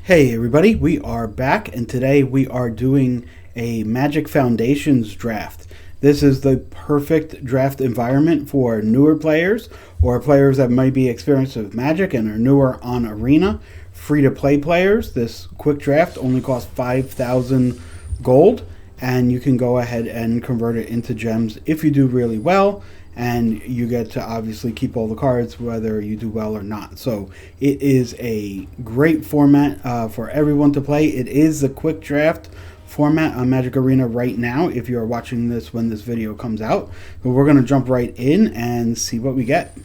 Hey everybody, we are back and today we are doing a Magic Foundations draft. This is the perfect draft environment for newer players or players that might be experienced with Magic and are newer on Arena. Free to play players, this quick draft only costs 5,000 gold and you can go ahead and convert it into gems if you do really well. And you get to obviously keep all the cards whether you do well or not. So it is a great format for everyone to play. It is the quick draft format on Magic Arena right now if you are watching this when this video comes out. But we're going to jump right in and see what we get.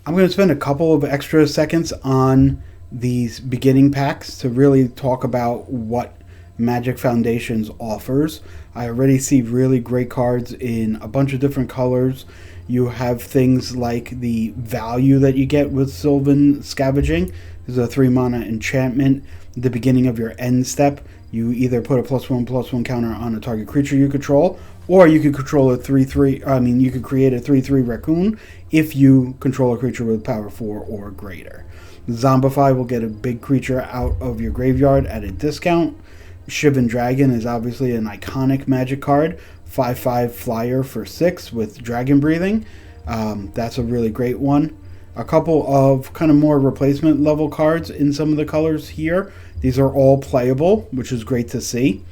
I'm going to spend a couple of extra seconds on these beginning packs to really talk about what Magic Foundations offers. I already see really great cards in a bunch of different colors. You have things like the value that you get with Sylvan Scavenging. This is a 3-mana enchantment. At the beginning of your end step, you either put a +1/+1 counter on a target creature you control, or you could control a 3/3. You could create a 3/3 raccoon if you control a creature with power 4 or greater. Zombify will get a big creature out of your graveyard at a discount. Shivan Dragon is obviously an iconic Magic card, 5/5 flyer for 6 with dragon breathing. That's a really great one. A couple of kind of more replacement level cards in some of the colors here. These are all playable, which is great to see.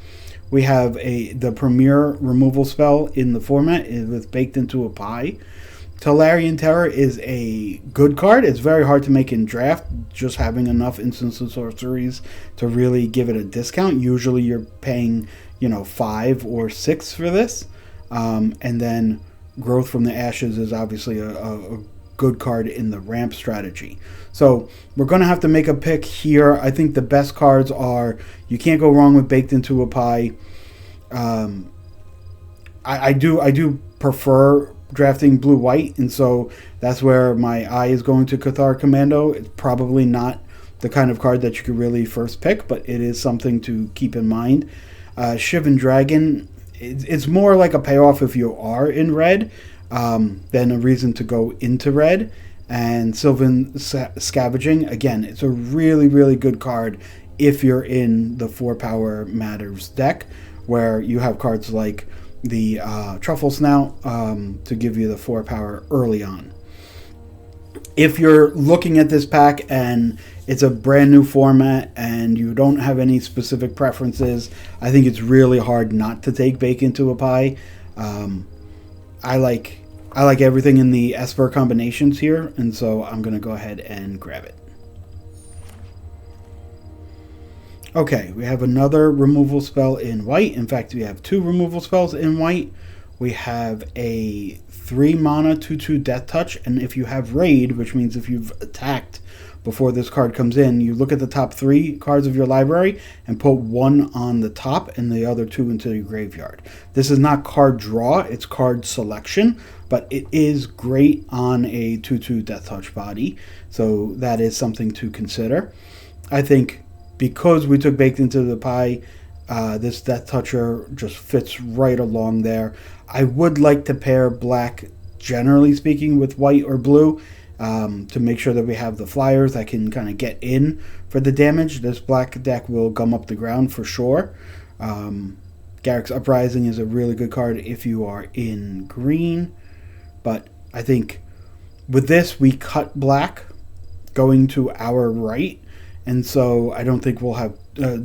We have the premier removal spell in the format with Baked Into a Pie. Tolarian Terror is a good card. It's very hard to make in draft, just having enough instants and sorceries to really give it a discount. Usually you're paying, 5 or 6 for this. And then Growth from the Ashes is obviously a good card in the ramp strategy. So we're going to have to make a pick here. I think the best cards are, you can't go wrong with Baked Into a Pie. I do prefer drafting blue-white, and so that's where my eye is going to Cathar Commando. It's probably not the kind of card that you could really first pick, but it is something to keep in mind. Shivan Dragon, it's more like a payoff if you are in red than a reason to go into red. And Sylvan Scavenging, again, it's a really, really good card if you're in the 4-power Matters deck, where you have cards like the Truffle Snout to give you the 4-power early on. If you're looking at this pack and it's a brand new format and you don't have any specific preferences, I think it's really hard not to take Bake Into a Pie. I like everything in the Esper combinations here, and so I'm going to go ahead and grab it. Okay, we have another removal spell in white. In fact, we have 2 removal spells in white. We have a 3-mana 2/2 Death Touch, and if you have Raid, which means if you've attacked before this card comes in, you look at the top 3 cards of your library and put 1 on the top and the other 2 into your graveyard. This is not card draw, it's card selection, but it is great on a 2/2 Death Touch body, so that is something to consider. I think because we took Baked Into the Pie, this Death Toucher just fits right along there. I would like to pair black, generally speaking, with white or blue to make sure that we have the flyers that can kind of get in for the damage. This black deck will gum up the ground for sure. Garrick's Uprising is a really good card if you are in green. But I think with this, we cut black going to our right. And so I don't think we'll have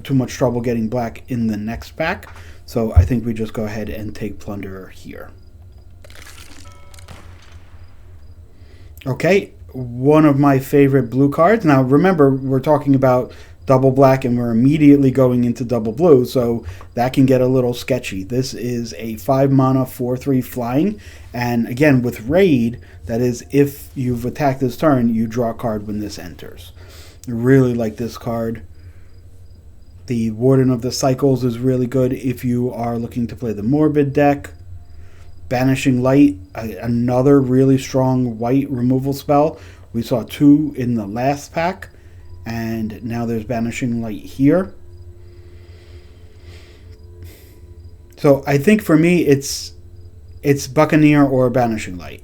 too much trouble getting black in the next pack. So I think we just go ahead and take Plunderer here. Okay, one of my favorite blue cards. Now remember, we're talking about double black and we're immediately going into double blue, so that can get a little sketchy. This is a 5-mana 4/3 flying, and again with Raid, that is if you've attacked this turn, you draw a card when this enters. I really like this card. The Warden of the Cycles is really good if you are looking to play the Morbid deck. Banishing Light, another really strong white removal spell. We saw 2 in the last pack, and now there's Banishing Light here. So I think for me it's Buccaneer or Banishing Light.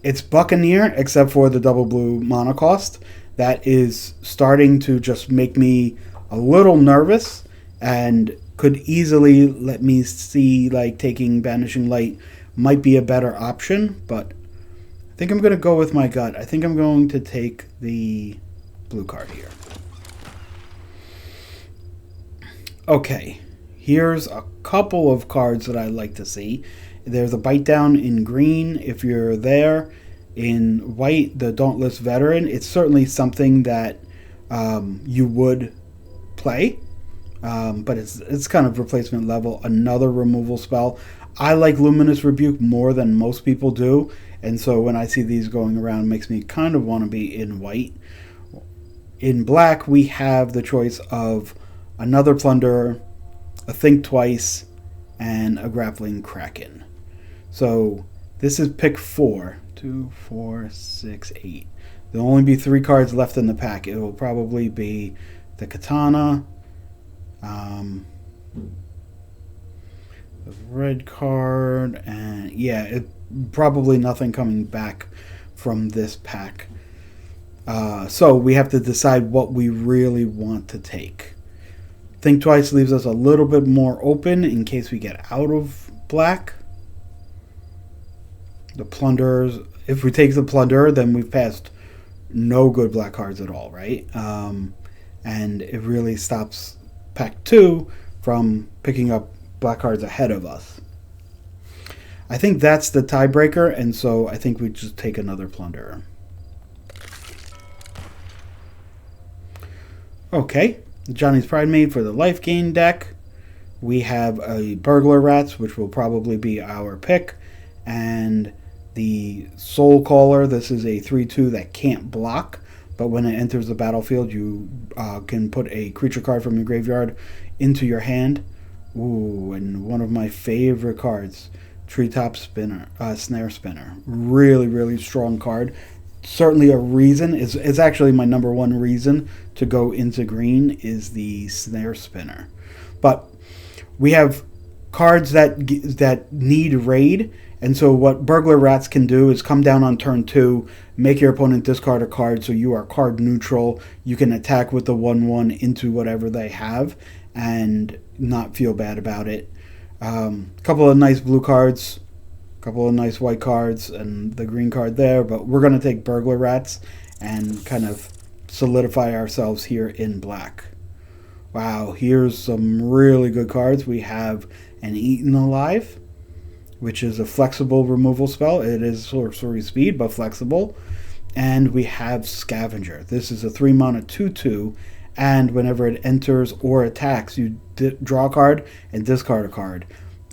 It's Buccaneer, except for the double blue mana cost. That is starting to just make me a little nervous and could easily let me see like taking Banishing Light might be a better option, but I think I'm going to go with my gut. I think I'm going to take the blue card here. Okay, here's a couple of cards that I like to see. There's a Bite Down in green if you're there. In white, the Dauntless Veteran. It's certainly something that you would play, but it's kind of replacement level. Another removal spell. I like Luminous Rebuke more than most people do, and so when I see these going around, it makes me kind of want to be in white. In black, we have the choice of another Plunderer, a Think Twice, and a Grappling Kraken. So this is pick 4. 2, 4, 6, 8. There'll only be 3 cards left in the pack. It will probably be the Katana, the red card, and yeah, probably nothing coming back from this pack. So we have to decide what we really want to take. Think Twice leaves us a little bit more open in case we get out of black. The Plunderers, if we take the Plunderer, then we've passed no good black cards at all, right? And it really stops pack 2 from picking up black cards ahead of us. I think that's the tiebreaker, and so I think we just take another Plunderer. Okay, Johnny's Pride Made for the Life Gain deck. We have a Burglar Rats, which will probably be our pick, and the Soul Caller. This is a 3/2 that can't block, but when it enters the battlefield, you can put a creature card from your graveyard into your hand. Ooh, and one of my favorite cards, Treetop Spinner, Snare Spinner. Really, really strong card. Certainly a reason, it's actually my number one reason to go into green is the Snare Spinner. But we have cards that need raid, and so what Burglar Rats can do is come down on turn 2, make your opponent discard a card so you are card neutral. You can attack with the 1/1 into whatever they have and not feel bad about it. Couple of nice blue cards, couple of nice white cards, and the green card there, but we're going to take Burglar Rats and kind of solidify ourselves here in black. Wow, here's some really good cards. We have an Eaten Alive, which is a flexible removal spell. It is sorcery speed, but flexible. And we have Scavenger. This is a 3-mana 2/2, and whenever it enters or attacks, you draw a card and discard a card.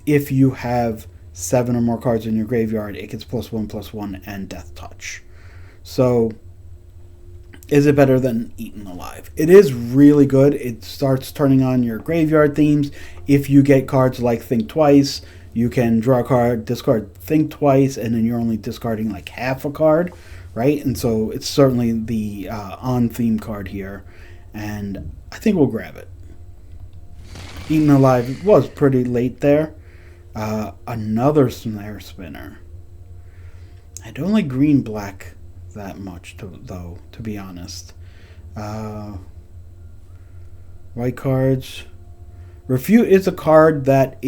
If you have 7 or more cards in your graveyard, it gets +1/+1 and Death Touch. So, is it better than Eaten Alive? It is really good. It starts turning on your graveyard themes. If you get cards like Think Twice, you can draw a card, discard Think Twice, and then you're only discarding like half a card, right? And so it's certainly the on-theme card here, and I think we'll grab it. Eaten Alive was pretty late there. Another Snare Spinner. I don't like green-black that much, though, to be honest. White cards. Refute is a card that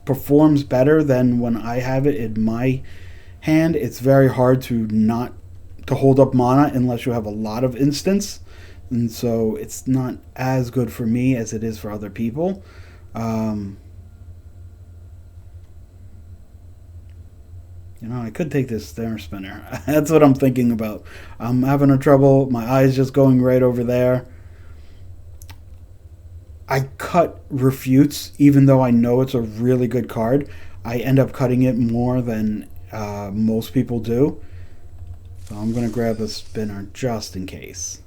performs better than when I have it in my hand. It's very hard to hold up mana unless you have a lot of instants, and so it's not as good for me as it is for other people. I could take this Snare Spinner. That's what I'm thinking about. I'm having a trouble. My eye's just going right over there. I cut Refutes, even though I know it's a really good card. I end up cutting it more than most people do. So I'm going to grab a Spinner just in case.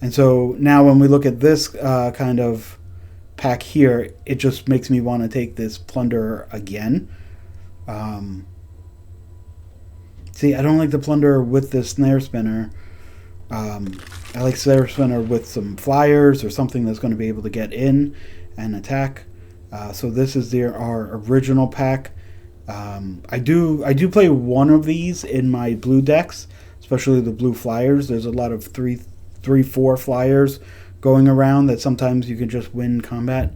And so now when we look at this kind of pack here, it just makes me want to take this Plunderer again. See, I don't like the Plunderer with this Snare Spinner. I like Snare Spinner with some flyers or something that's going to be able to get in and attack. So this is our original pack. I do play one of these in my blue decks, especially the blue flyers. There's a lot of 3/4 flyers going around that sometimes you can just win combat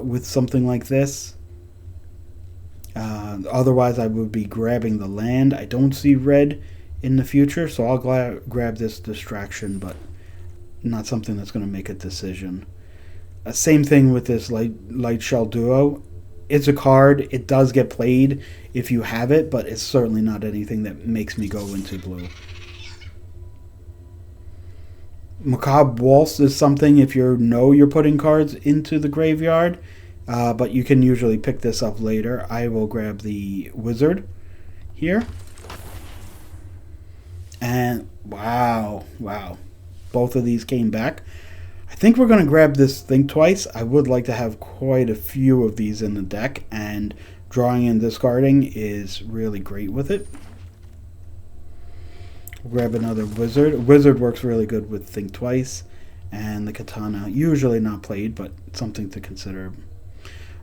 with something like this. Otherwise, I would be grabbing the land. I don't see red in the future, so I'll grab this distraction, but not something that's going to make a decision. Same thing with this light shell duo. It's a card. It does get played if you have it, but it's certainly not anything that makes me go into blue. Macabre Waltz is something if you know you're putting cards into the graveyard, but you can usually pick this up later. I will grab the wizard here. And wow. Both of these came back. I think we're going to grab this Think Twice. I would like to have quite a few of these in the deck, and drawing and discarding is really great with it. Grab another wizard. Wizard works really good with Think Twice, and the katana, usually not played, but something to consider.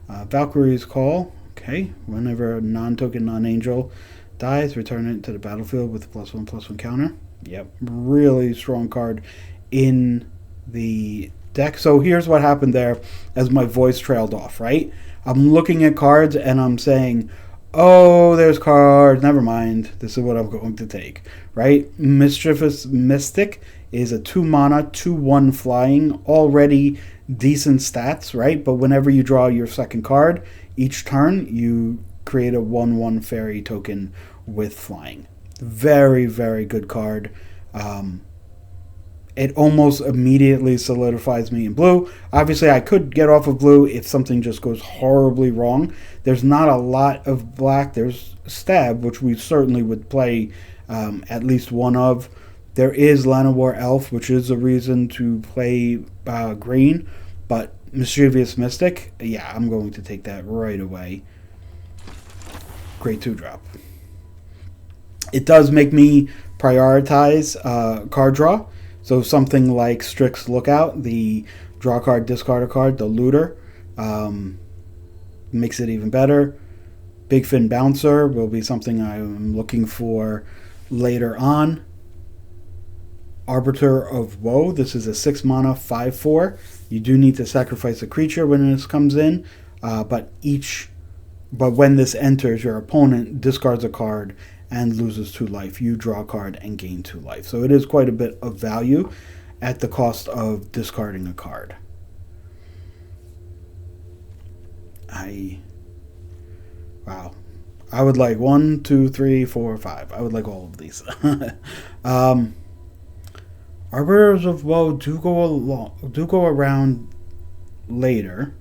Valkyrie's Call. Okay, whenever a non-token, non-angel dies, return it to the battlefield with a +1/+1 counter. Yep, really strong card in the deck. So here's what happened there as my voice trailed off, right? I'm looking at cards and I'm saying, oh, there's cards, never mind, this is what I'm going to take, right? Mischievous Mystic is a 2-mana, 2/1 flying, already decent stats, right? But whenever you draw your second card, each turn you create a 1/1 fairy token with flying. Very, very good card. It almost immediately solidifies me in blue. Obviously, I could get off of blue if something just goes horribly wrong. There's not a lot of black. There's Stab, which we certainly would play at least one of. There is Llanowar Elf, which is a reason to play green. But Mischievous Mystic, yeah, I'm going to take that right away. Great 2-drop. It does make me prioritize card draw. So something like Strix Lookout, the draw card, discard a card, the looter, makes it even better. Big Fin Bouncer will be something I'm looking for later on. Arbiter of Woe, this is a 6-mana 5/4. You do need to sacrifice a creature when this comes in, but when this enters, your opponent discards a card and loses 2 life. You draw a card and gain 2 life. So it is quite a bit of value at the cost of discarding a card. Wow. I would like 1, 2, 3, 4, 5. I would like all of these. Arbiters of Woe do go around later.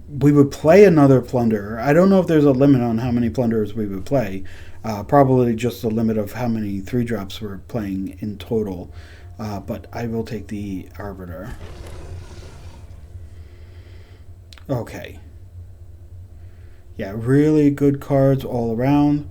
We would play another Plunderer. I don't know if there's a limit on how many Plunderers we would play. Probably just a limit of how many 3-drops we're playing in total. But I will take the Arbiter. Okay. Yeah, really good cards all around.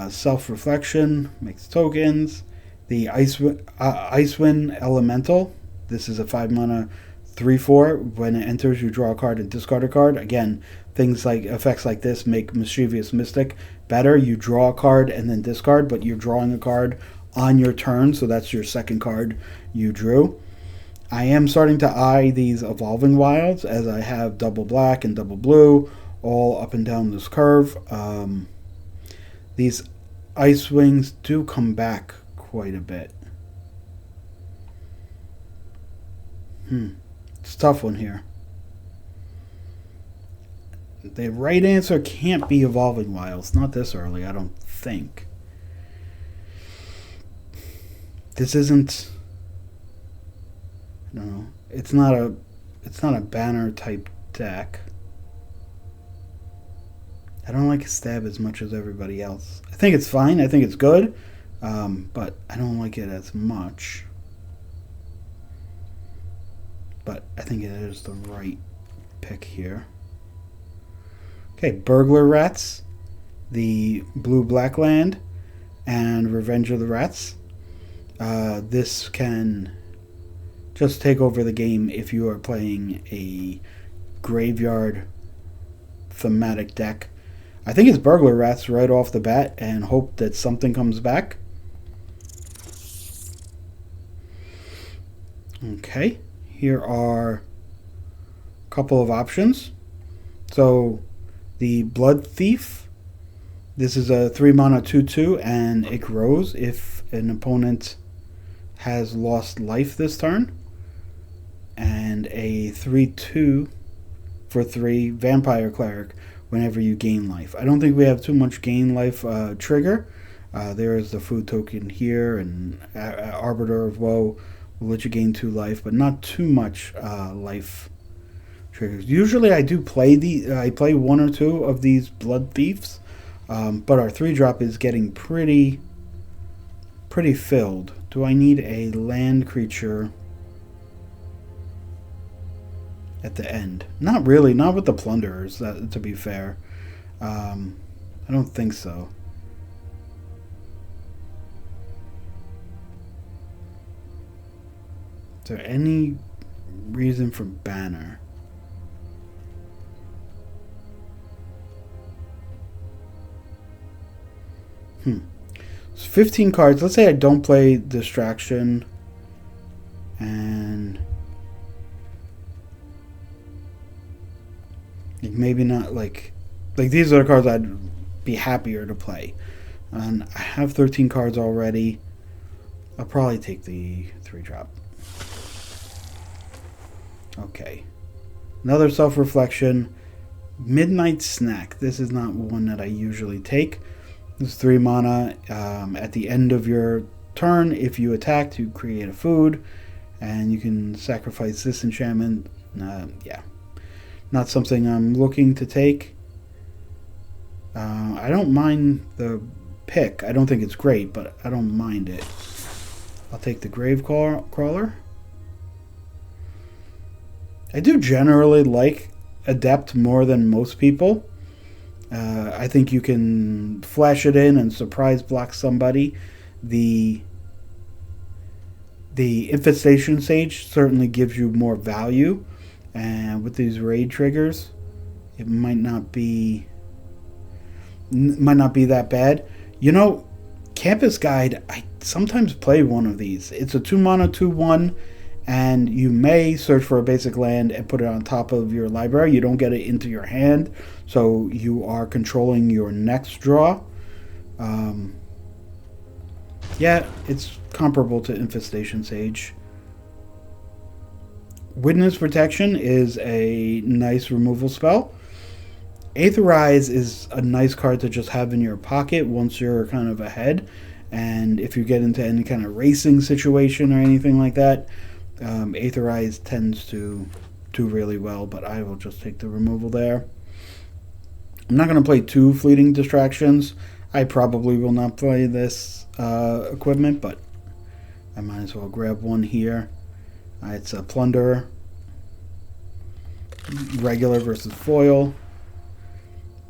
Self-Reflection makes tokens. The Icewind Elemental. This is a 5-mana 3/4. When it enters, you draw a card and discard a card. Again, effects like this make Mischievous Mystic better. You draw a card and then discard, but you're drawing a card on your turn, so that's your second card you drew. I am starting to eye these Evolving Wilds as I have double black and double blue all up and down this curve. These Ice Wings do come back quite a bit. It's a tough one here. The right answer can't be Evolving Wilds. Not this early, I don't think. This isn't... No, it's not a banner type deck. I don't like Stab as much as everybody else. I think it's fine. I think it's good. But I don't like it as much. But I think it is the right pick here. Okay, Burglar Rats, the Blue-Black Land, and Revenge of the Rats. This can just take over the game if you are playing a graveyard thematic deck. I think it's Burglar Rats right off the bat and hope that something comes back. Okay, here are a couple of options. So the Blood Thief, this is a 3 mana 2/2 and it grows if an opponent has lost life this turn. And a 3/2 for 3 Vampire Cleric whenever you gain life. I don't think we have too much gain life trigger. There is the food token here, and Arbiter of Woe will let you gain 2 life, but not too much life triggers. Usually I do play I play 1 or 2 of these Blood Thieves, but our 3-drop is getting pretty filled. Do I need a land creature at the end? Not really, not with the Plunderers, to be fair. I don't think so. Is there any reason for Banner? It's 15 cards. Let's say I don't play Distraction and maybe not like these are the cards I'd be happier to play. And I have 13 cards already. I'll probably take the 3-drop. Okay. Another Self-Reflection. Midnight Snack. This is not one that I usually take. This is 3 mana. At the end of your turn, if you attack, you create a food. And you can sacrifice this enchantment. Yeah. Not something I'm looking to take. I don't mind the pick. I don't think it's great, but I don't mind it. I'll take the Grave Crawler. I do generally like Adept more than most people. I think you can flash it in and surprise block somebody. The Infestation Sage certainly gives you more value. And with these raid triggers, it might not be that bad. You know, Campus Guide, I sometimes play one of these. It's a 2 mana 2/1, and you may search for a basic land and put it on top of your library. You don't get it into your hand, so you are controlling your next draw. Yeah, it's comparable to Infestation Sage. Witness Protection is a nice removal spell. Aetherize is a nice card to just have in your pocket once you're kind of ahead. And if you get into any kind of racing situation or anything like that, Aetherize tends to do really well, but I will just take the removal there. I'm not going to play 2 Fleeting Distractions. I probably will not play this equipment, but I might as well grab one here. It's a Plunderer. Regular versus foil.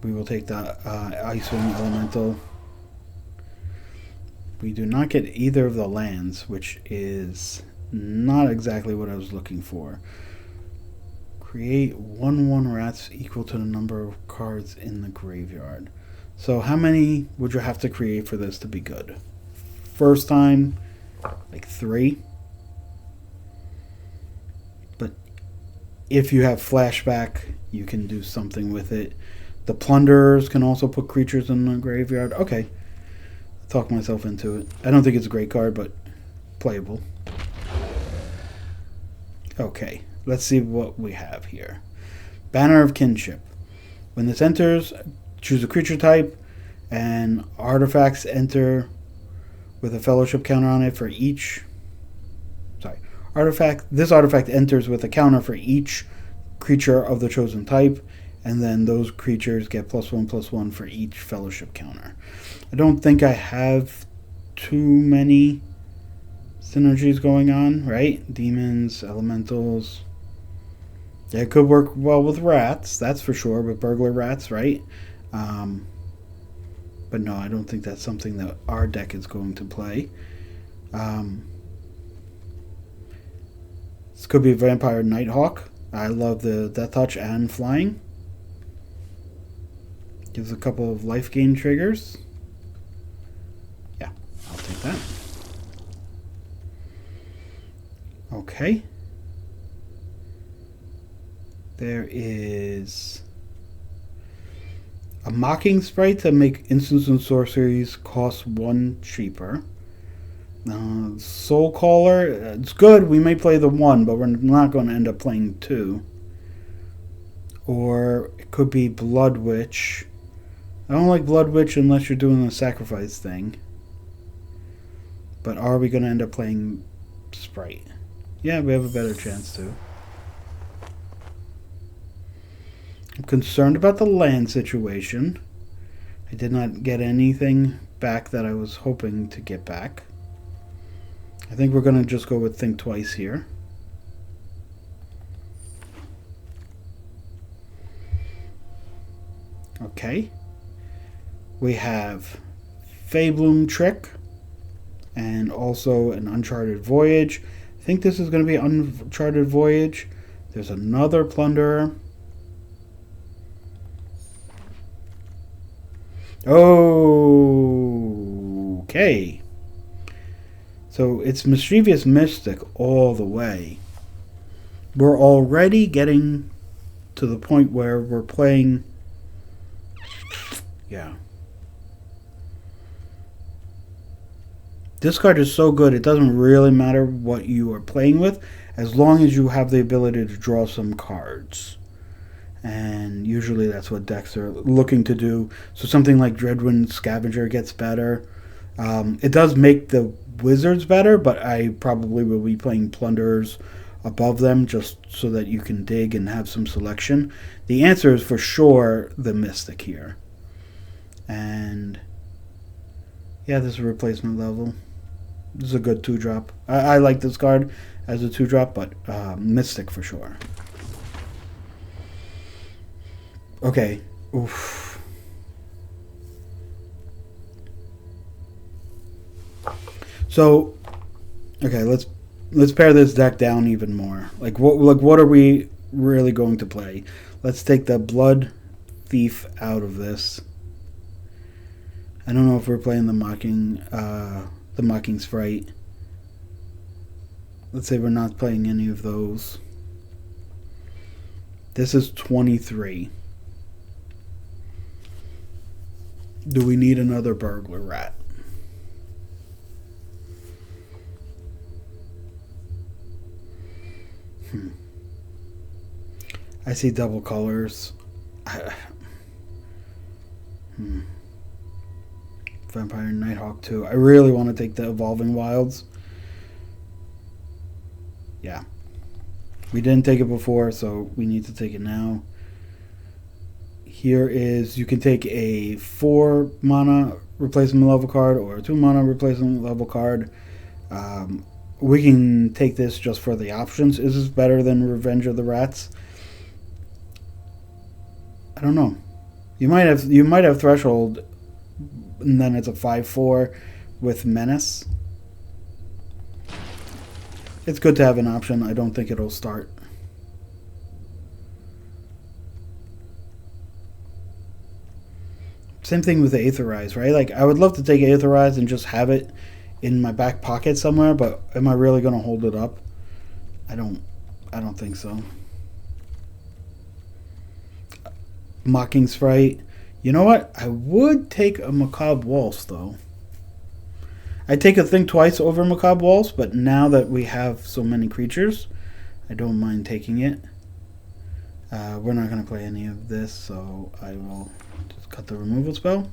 We will take the Icewind Elemental. We do not get either of the lands, which is not exactly what I was looking for. Create 1/1 rats equal to the number of cards in the graveyard. So how many would you have to create for this to be good? First time, like 3. If you have flashback, you can do something with it. The Plunderers can also put creatures in the graveyard. Okay. Talk myself into it. I don't think it's a great card, but playable. Okay. Let's see what we have here. Banner of Kinship. When this enters, choose a creature type, and artifacts enter with a fellowship counter on it for each. This artifact enters with a counter for each creature of the chosen type, and then those creatures get +1/+1 for each fellowship counter. I don't think I have too many synergies going on, right? Demons, elementals. Yeah, it could work well with rats, that's for sure, with burglar rats, right? But no, I don't think that's something that our deck is going to play. This could be a Vampire Nighthawk. I love the Death Touch and flying. Gives a couple of life gain triggers. Yeah, I'll take that. Okay. There is a Mocking Sprite to make instants and sorceries cost 1 cheaper. Soul Caller, it's good. We may play the 1, but we're not going to end up playing 2. Or it could be Blood Witch. I don't like Blood Witch unless you're doing the sacrifice thing. But are we going to end up playing Sprite? Yeah, we have a better chance to. I'm concerned about the land situation. I did not get anything back that I was hoping to get back. I think we're going to just go with Think Twice here. Okay. We have Feybloom Trick and also an Uncharted Voyage. I think this is going to be Uncharted Voyage. There's another Plunderer. Okay. So it's Mischievous Mystic all the way. We're already getting to the point where we're playing... Yeah. This card is so good, it doesn't really matter what you are playing with, as long as you have the ability to draw some cards. And usually that's what decks are looking to do. So something like Dreadwind Scavenger gets better. It does make the Wizards better, but I probably will be playing Plunderers above them just so that you can dig and have some selection. The answer is for sure the Mystic here. And yeah, this is a replacement level. This is a good 2-drop. I like this card as a 2-drop, but Mystic for sure. Okay. Oof. So, okay, let's pare this deck down even more. Like what are we really going to play? Let's take the Blood Thief out of this. I don't know if we're playing the Mocking Sprite. Let's say we're not playing any of those. This is 23. Do we need another Burglar Rat? I see double colors. Vampire Nighthawk 2. I really want to take the Evolving Wilds. Yeah. We didn't take it before, so we need to take it now. Here is, you can take a 4 mana replacement level card or a 2 mana replacement level card. We can take this just for the options. Is this better than Revenge of the Rats? I don't know. You might have Threshold, and then it's a 5/4 with Menace. It's good to have an option. I don't think it'll start. Same thing with the Aetherize, right? Like, I would love to take Aetherize and just have it in my back pocket somewhere, but am I really going to hold it up? I don't think so. Mocking Sprite. You know what? I would take a Macabre Waltz, though. I'd take a Think Twice over Macabre Waltz, but now that we have so many creatures, I don't mind taking it. We're not going to play any of this, so I will just cut the removal spell.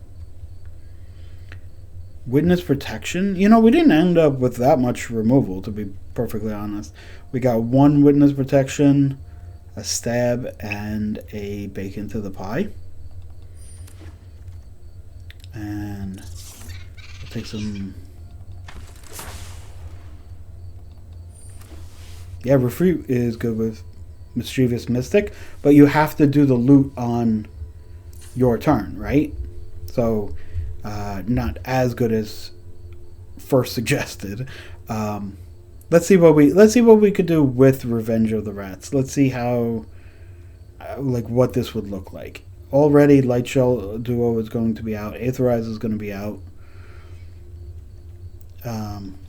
Witness Protection. You know, we didn't end up with that much removal, to be perfectly honest. We got 1 Witness Protection, a Stab, and a Bacon to the Pie. And I'll take some... Yeah, Refute is good with Mischievous Mystic, but you have to do the loot on your turn, right? So, not as good as first suggested. Let's see what we could do with Revenge of the Rats. Let's see how, like, what this would look like. already Light Shell Duo is going to be out. Aetherize is going to be out.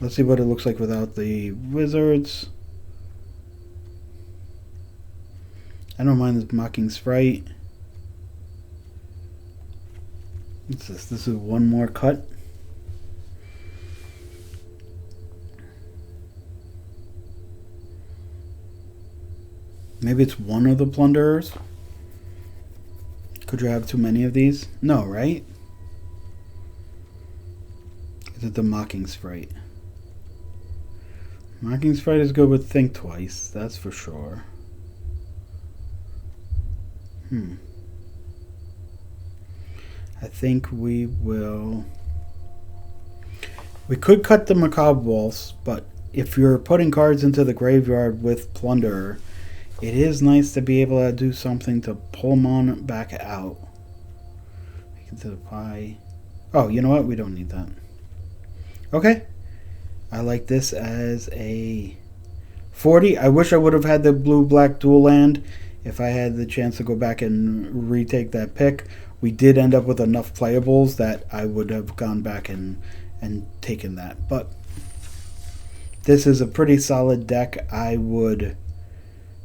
Let's see what it looks like without the wizards. I don't mind the Mocking Sprite. What's this? This is one more cut. Maybe it's one of the Plunderers. Could you have too many of these? No, right? Is it the Mocking Sprite? Mocking Sprite is good with Think Twice, that's for sure. I think we will... We could cut the Macabre Waltz, but if you're putting cards into the graveyard with Plunderer, it is nice to be able to do something to pull them on back out. Into the pie. Oh, you know what? We don't need that. Okay. I like this as a 40. I wish I would have had the blue-black dual land if I had the chance to go back and retake that pick. We did end up with enough playables that I would have gone back and taken that. But this is a pretty solid deck. I would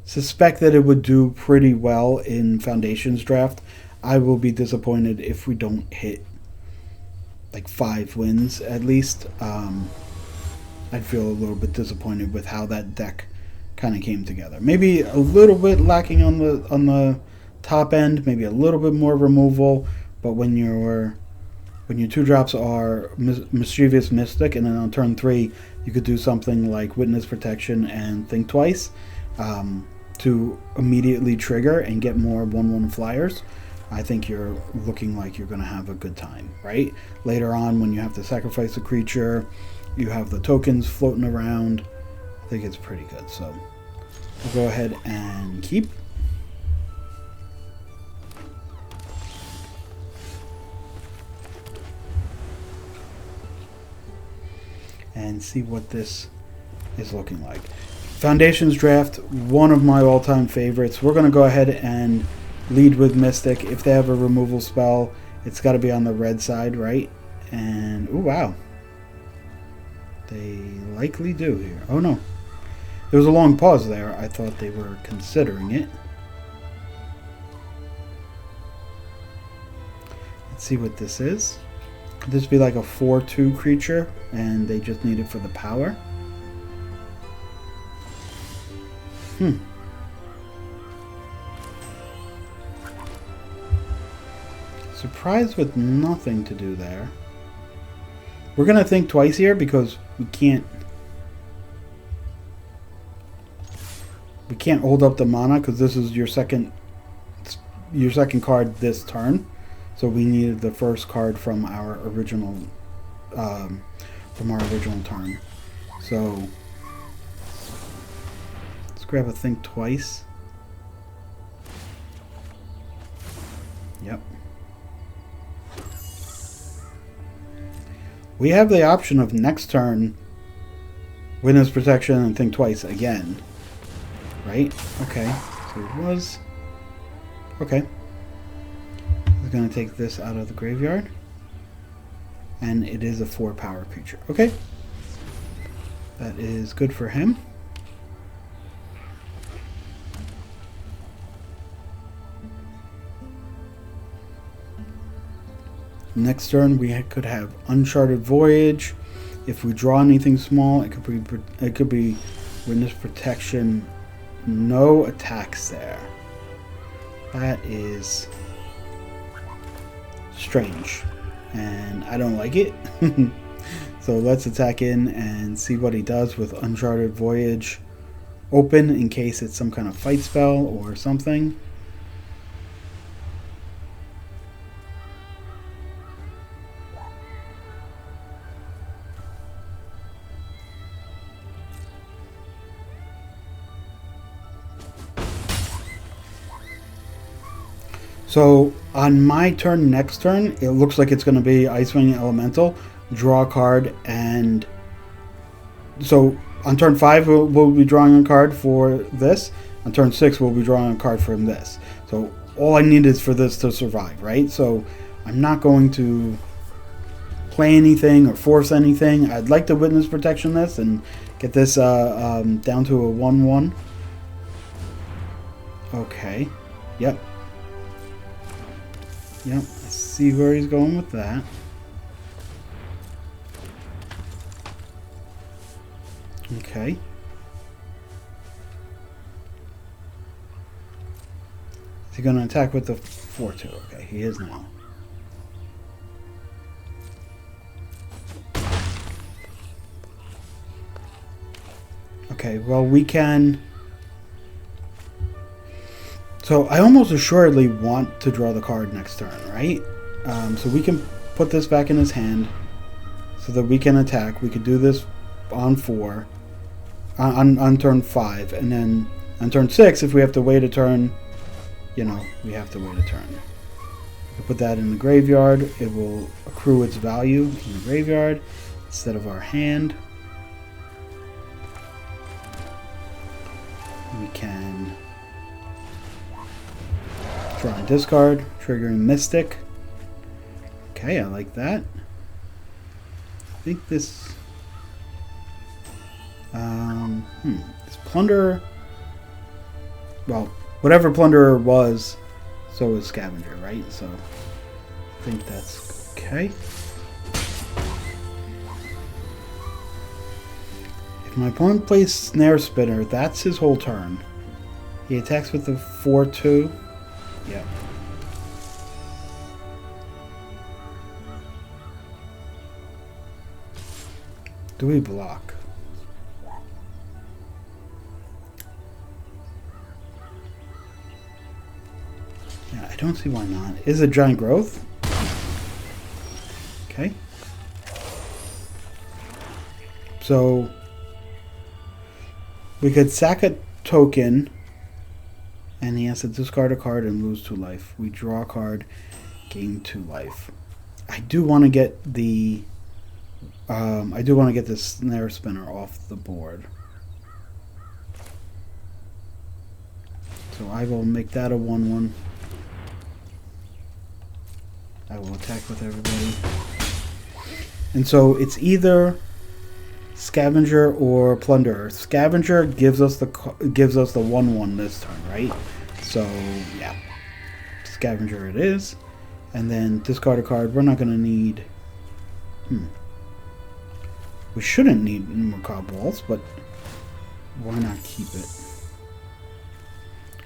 suspect that it would do pretty well in Foundations draft. I will be disappointed if we don't hit like 5 wins at least. I'd feel a little bit disappointed with how that deck kind of came together. Maybe a little bit lacking on the top end, maybe a little bit more removal, but when your 2-drops are Mischievous Mystic, and then on turn 3 you could do something like Witness Protection and Think Twice to immediately trigger and get more 1/1 flyers. I think you're looking like you're going to have a good time, right? Later on, when you have to sacrifice a creature, you have the tokens floating around. I think it's pretty good. So we'll go ahead and keep. And see what this is looking like. Foundations draft, one of my all-time favorites. We're going to go ahead and lead with Mystic. If they have a removal spell, it's got to be on the red side, right? And, oh wow. They likely do here. Oh no. There was a long pause there. I thought they were considering it. Let's see what this is. Could this be like a 4/2 creature and they just need it for the power? Surprised with nothing to do there. We're going to think twice here because we can't hold up the mana because this is your second card this turn. So we needed the first card from our original turn. So let's grab a Think Twice. Yep. We have the option of next turn Witness Protection and Think Twice again. Right? Okay. So it was... Okay. We're going to take this out of the graveyard. And it is a 4-power creature. Okay. That is good for him. Next turn we could have Uncharted Voyage. If we draw anything small, it could be Witness Protection. No attacks there. That is strange, and I don't like it. So let's attack in and see what he does with Uncharted Voyage open in case it's some kind of fight spell or something. So on my turn, next turn, it looks like it's going to be Icewing Elemental, draw a card, and so on turn 5 we'll be drawing a card for this. On turn 6 we'll be drawing a card from this. So all I need is for this to survive, right? So I'm not going to play anything or force anything. I'd like to witness protection this and get this down to a 1/1. Okay. Yep. Yep. I see where he's going with that. Okay. Is he going to attack with the 4/2? Okay, he is now. Okay, well, we can... So I almost assuredly want to draw the card next turn, right? So we can put this back in his hand so that we can attack. We could do this on 4, on turn 5, and then on turn 6, if we have to wait a turn, you know, we have to wait a turn. We put that in the graveyard. It will accrue its value in the graveyard instead of our hand. We can draw and discard, triggering Mystic. Okay, I like that. I think this... this Plunderer... Well, whatever Plunderer was, so is Scavenger, right? So I think that's okay. If my opponent plays Snare Spinner, that's his whole turn. He attacks with the 4/2. Yep. Do we block? Yeah, I don't see why not. Is it Giant Growth? Okay. So we could sack a token, and he has to discard a card and lose 2 life. We draw a card, gain 2 life. I do want to get the this Snare Spinner off the board. So I will make that a 1/1. I will attack with everybody. And so it's either Scavenger or Plunderer. Scavenger gives us the 1/1 this turn, right? So yeah, Scavenger it is. And then discard a card. We're not going to need... We shouldn't need Macabre Waltz, but why not keep it?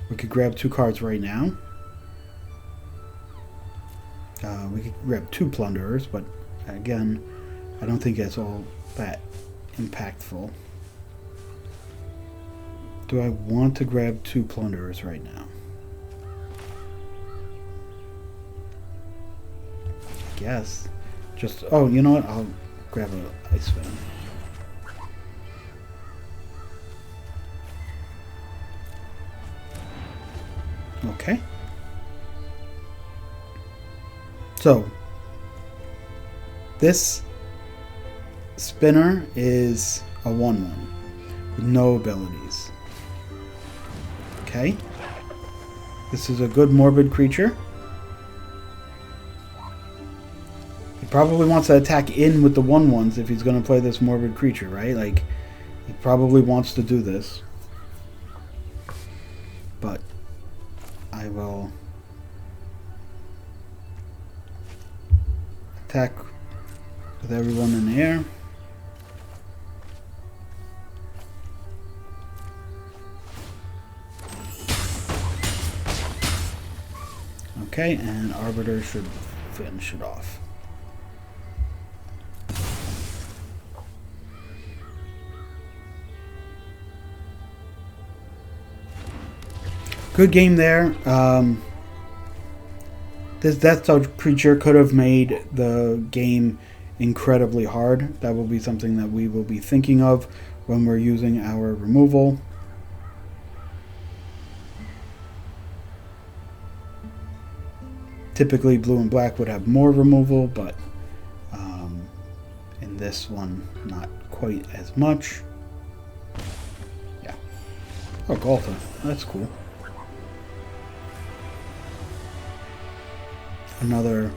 We could grab 2 cards right now. We could grab 2 Plunderers, but again, I don't think that's all that impactful. Do I want to grab 2 Plunderers right now? I guess. Just, oh, you know what? I'll grab an Ice Venom. Okay. So, this spinner is a 1/1 with no abilities. Okay. This is a good morbid creature. He probably wants to attack in with the 1/1s if he's going to play this morbid creature, right? Like, he probably wants to do this. But I will attack with everyone in the air. Okay, and Arbiter should finish it off. Good game there. This Death Touch creature could have made the game incredibly hard. That will be something that we will be thinking of when we're using our removal. Typically blue and black would have more removal, but in this one not quite as much. Yeah. Oh, Galta. That's cool. Another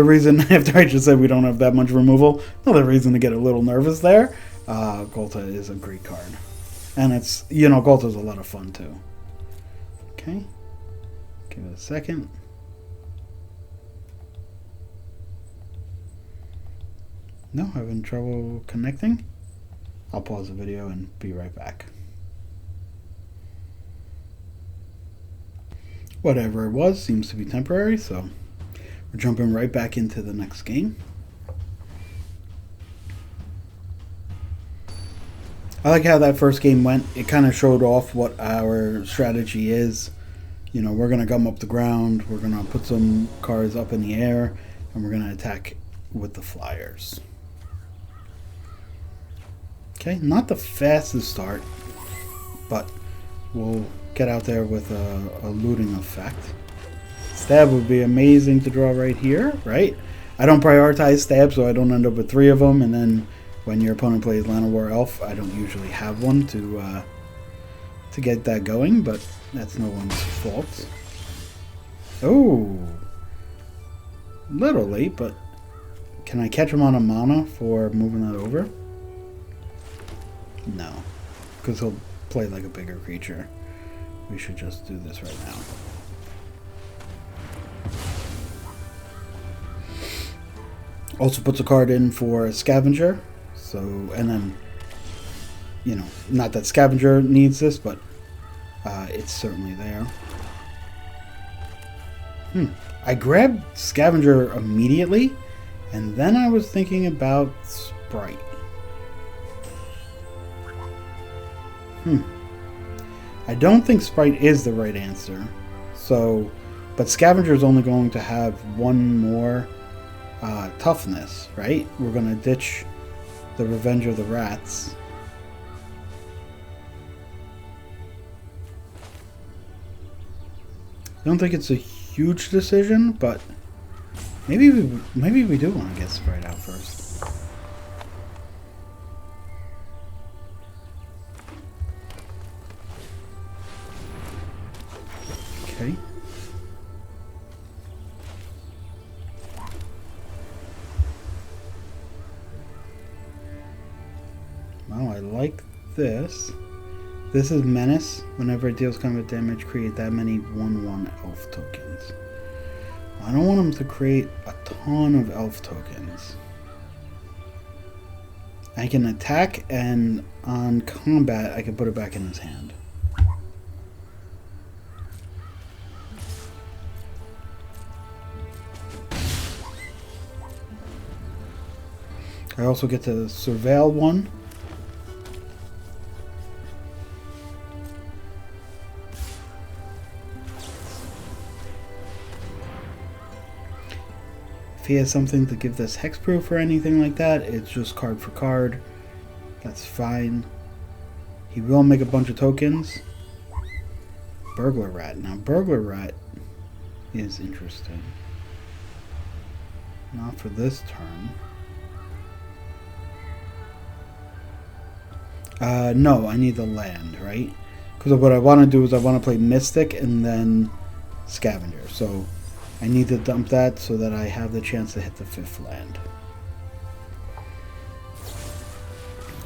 reason, after I just said we don't have that much removal, another reason to get a little nervous there. Golta is a great card. And it's, Golta's a lot of fun too. Okay. Give it a second. No, having trouble connecting? I'll pause the video and be right back. Whatever it was seems to be temporary, so we're jumping right back into the next game. I like how that first game went. It kind of showed off what our strategy is. We're going to gum up the ground, we're going to put some cards up in the air, and we're going to attack with the flyers. Okay, not the fastest start, but we'll get out there with a looting effect. Stab would be amazing to draw right here, right? I don't prioritize stab, so I don't end up with 3 of them, and then when your opponent plays Land of War Elf, I don't usually have one to get that going, but that's no one's fault. Oh, little late, but can I catch him on a mana for moving that over? No, because he'll play like a bigger creature. We should just do this right now. Also puts a card in for a Scavenger. So, and then, not that Scavenger needs this, but it's certainly there. I grabbed Scavenger immediately, and then I was thinking about Sprite. I don't think Sprite is the right answer. So, but Scavenger is only going to have 1 more toughness, right? We're going to ditch the Revenge of the Rats. I don't think it's a huge decision, but maybe we do want to get Sprite out first. Okay. Well, I like this. This is Menace. Whenever it deals combat damage, create that many 1/1 elf tokens. I don't want him to create a ton of elf tokens. I can attack, and on combat, I can put it back in his hand. I also get to surveil 1. If he has something to give this hexproof or anything like that, it's just card for card. That's fine. He will make a bunch of tokens. Burglar Rat. Now, Burglar Rat is interesting. Not for this turn. No, I need the land, right? Because what I want to do is I want to play Mystic and then Scavenger. So I need to dump that so that I have the chance to hit the 5th land.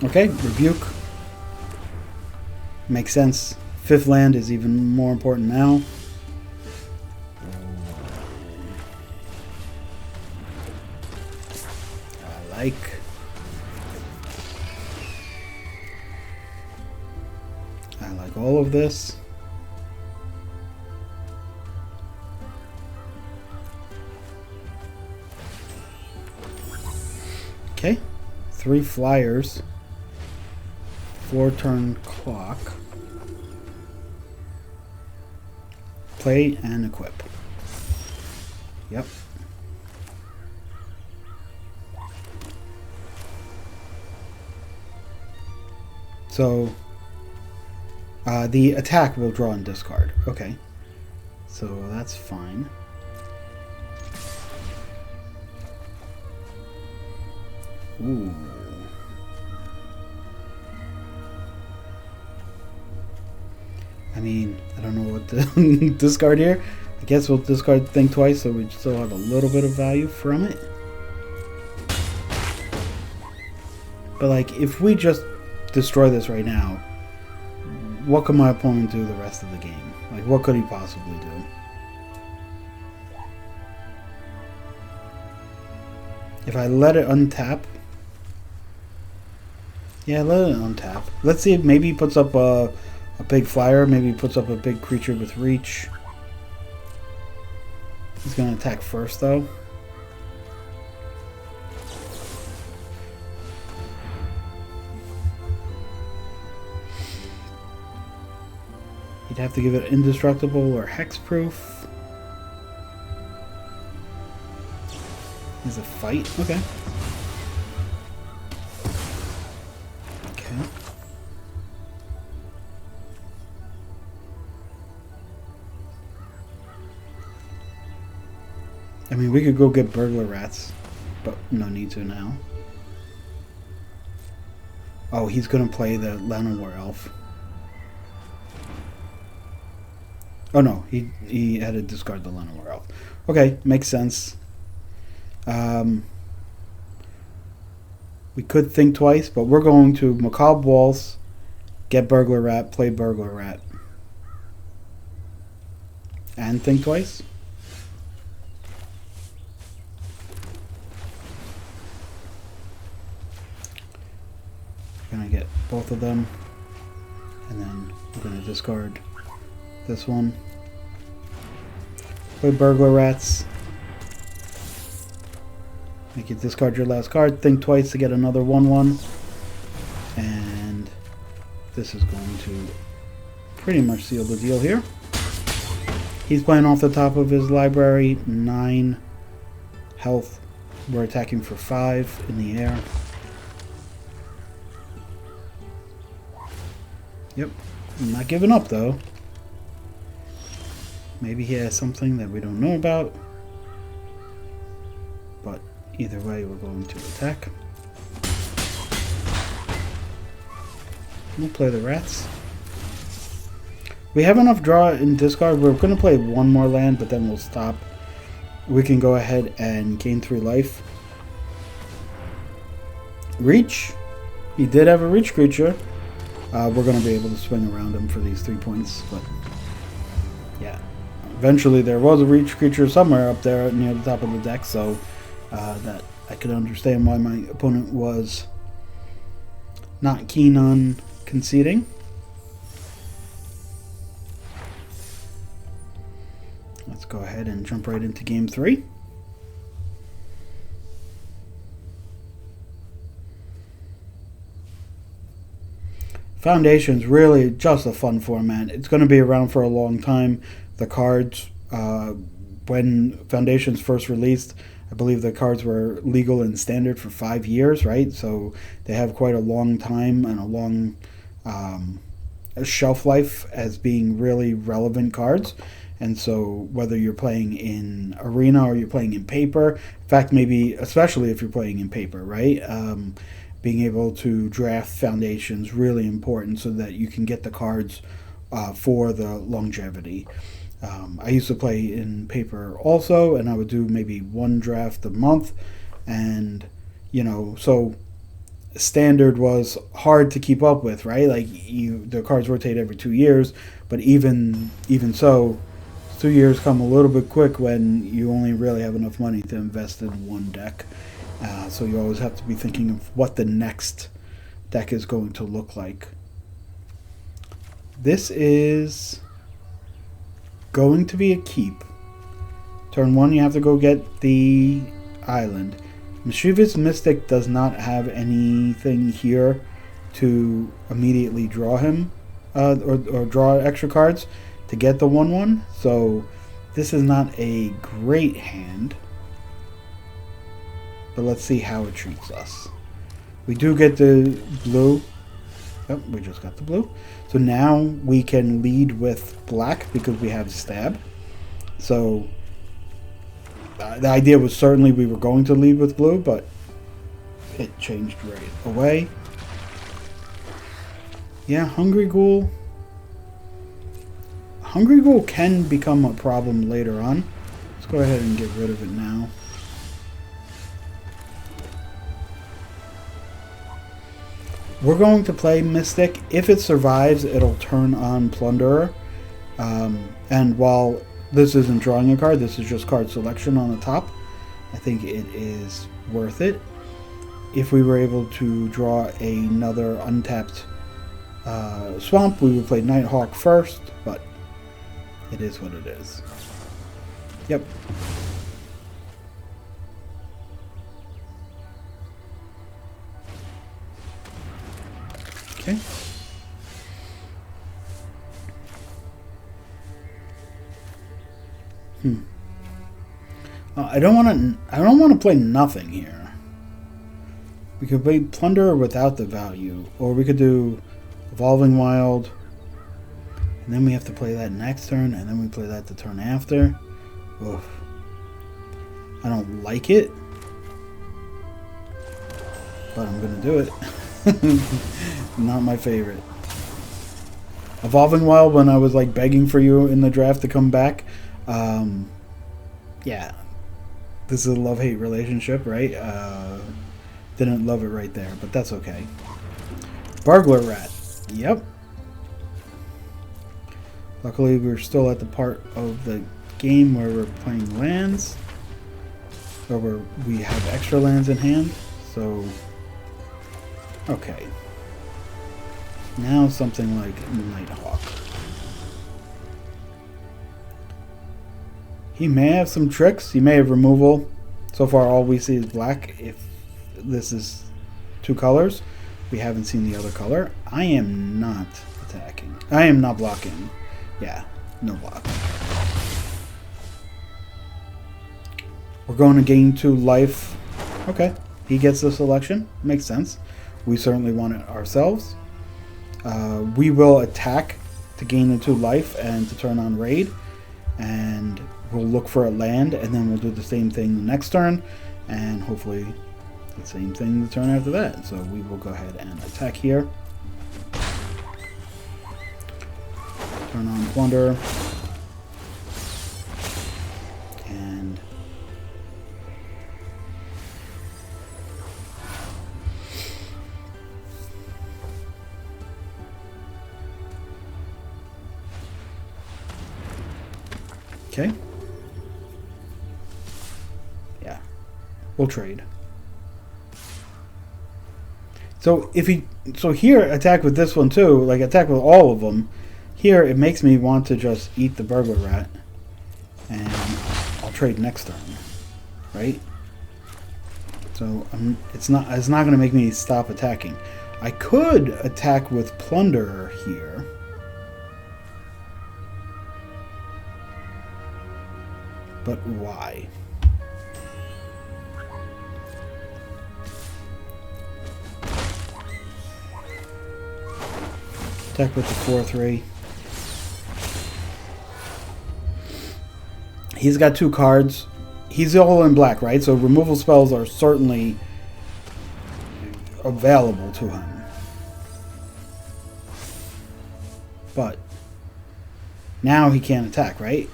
Okay, Rebuke. Makes sense. 5th land is even more important now. I like all of this. Okay, 3 flyers, 4-turn clock, play and equip. Yep. So the attack will draw and discard. Okay, so that's fine. Ooh. I mean, I don't know what to discard here. I guess we'll discard Think Twice so we still have a little bit of value from it. But like, if we just destroy this right now, what could my opponent do the rest of the game? Like, what could he possibly do? If I let it untap... Yeah, let it untap. Let's see if maybe he puts up a big flyer. Maybe he puts up a big creature with reach. He's going to attack first, though. You'd have to give it indestructible or hexproof. Is a fight? Okay. Okay. I mean, we could go get burglar rats, but no need to now. Oh, he's gonna play the Llanowar elf. Oh no, he had to discard the Llanowar elf. Okay, makes sense. We could think twice, but we're going to Macabre Waltz, get burglar rat, play burglar rat, and think twice. We're gonna get both of them, and then we're gonna discard this one. Play burglar rats. Make you discard your last card. Think twice to get another 1/1, and this is going to pretty much seal the deal here. He's playing off the top of his library. 9 health. We're attacking for 5 in the air. Yep, I'm not giving up though. Maybe he has something that we don't know about. But either way, we're going to attack. We'll play the rats. We have enough draw in discard. We're going to play one more land, but then we'll stop. We can go ahead and gain 3 life. Reach. He did have a reach creature. We're going to be able to swing around him for these 3 points, but yeah. Eventually there was a reach creature somewhere up there near the top of the deck, so that I could understand why my opponent was not keen on conceding. Let's go ahead and jump right into game 3. Foundation's really just a fun format. It's going to be around for a long time. The cards, when Foundation's first released, I believe the cards were legal and standard for 5 years, right? So they have quite a long time and a long shelf life as being really relevant cards. And so whether you're playing in Arena or you're playing in paper, in fact, maybe especially if you're playing in paper, right? Being able to draft Foundation's really important so that you can get the cards for the longevity. I used to play in paper also, and I would do maybe 1 draft a month, and you know, so standard was hard to keep up with, right? Like the cards rotate every 2 years, but even so, 2 years come a little bit quick when you only really have enough money to invest in one deck. So you always have to be thinking of what the next deck is going to look like. This is going to be a keep. Turn 1, you have to go get the island. Mischievous Mystic does not have anything here to immediately draw him, or draw extra cards to get the 1/1. So this is not a great hand. But let's see how it treats us. We do get the blue. Oh, we just got the blue. So now we can lead with black because we have stab. So the idea was certainly we were going to lead with blue, but it changed right away. Yeah, Hungry Ghoul. Hungry Ghoul can become a problem later on. Let's go ahead and get rid of it now. We're going to play Mystic. If it survives, it'll turn on Plunderer. And while this isn't drawing a card, this is just card selection on the top, I think it is worth it. If we were able to draw another untapped swamp, we would play Nighthawk first, but it is what it is. Yep. Okay. I don't want to play nothing here. We could play Plunderer without the value, or we could do Evolving Wild, and then we have to play that next turn, and then we play that the turn after. Oof. I don't like it, but I'm gonna do it. Not my favorite. Evolving Wild, when I was like begging for you in the draft to come back, yeah, this is a love-hate relationship, right? Didn't love it right there, but that's okay. Burglar Rat. Yep. Luckily, we're still at the part of the game where we're playing lands, or where we have extra lands in hand, so okay. Now something like Nighthawk. He may have some tricks. He may have removal. So far, all we see is black. If this is two colors, we haven't seen the other color. I am not attacking. I am not blocking. Yeah, no block. We're going to gain 2 life. Okay, he gets the selection. Makes sense. We certainly want it ourselves. We will attack to gain the 2 life and to turn on raid. And we'll look for a land, and then we'll do the same thing the next turn. And hopefully the same thing the turn after that. So we will go ahead and attack here. Turn on Plunder. And okay. Yeah. We'll trade. So if he, so here attack with this one too, like attack with all of them. Here it makes me want to just eat the Burglar Rat, and I'll trade next turn, right? So it's not going to make me stop attacking. I could attack with Plunderer here. But why? Attack with the 4/3. He's got 2 cards. He's all in black, right? So removal spells are certainly available to him. But now he can't attack, right?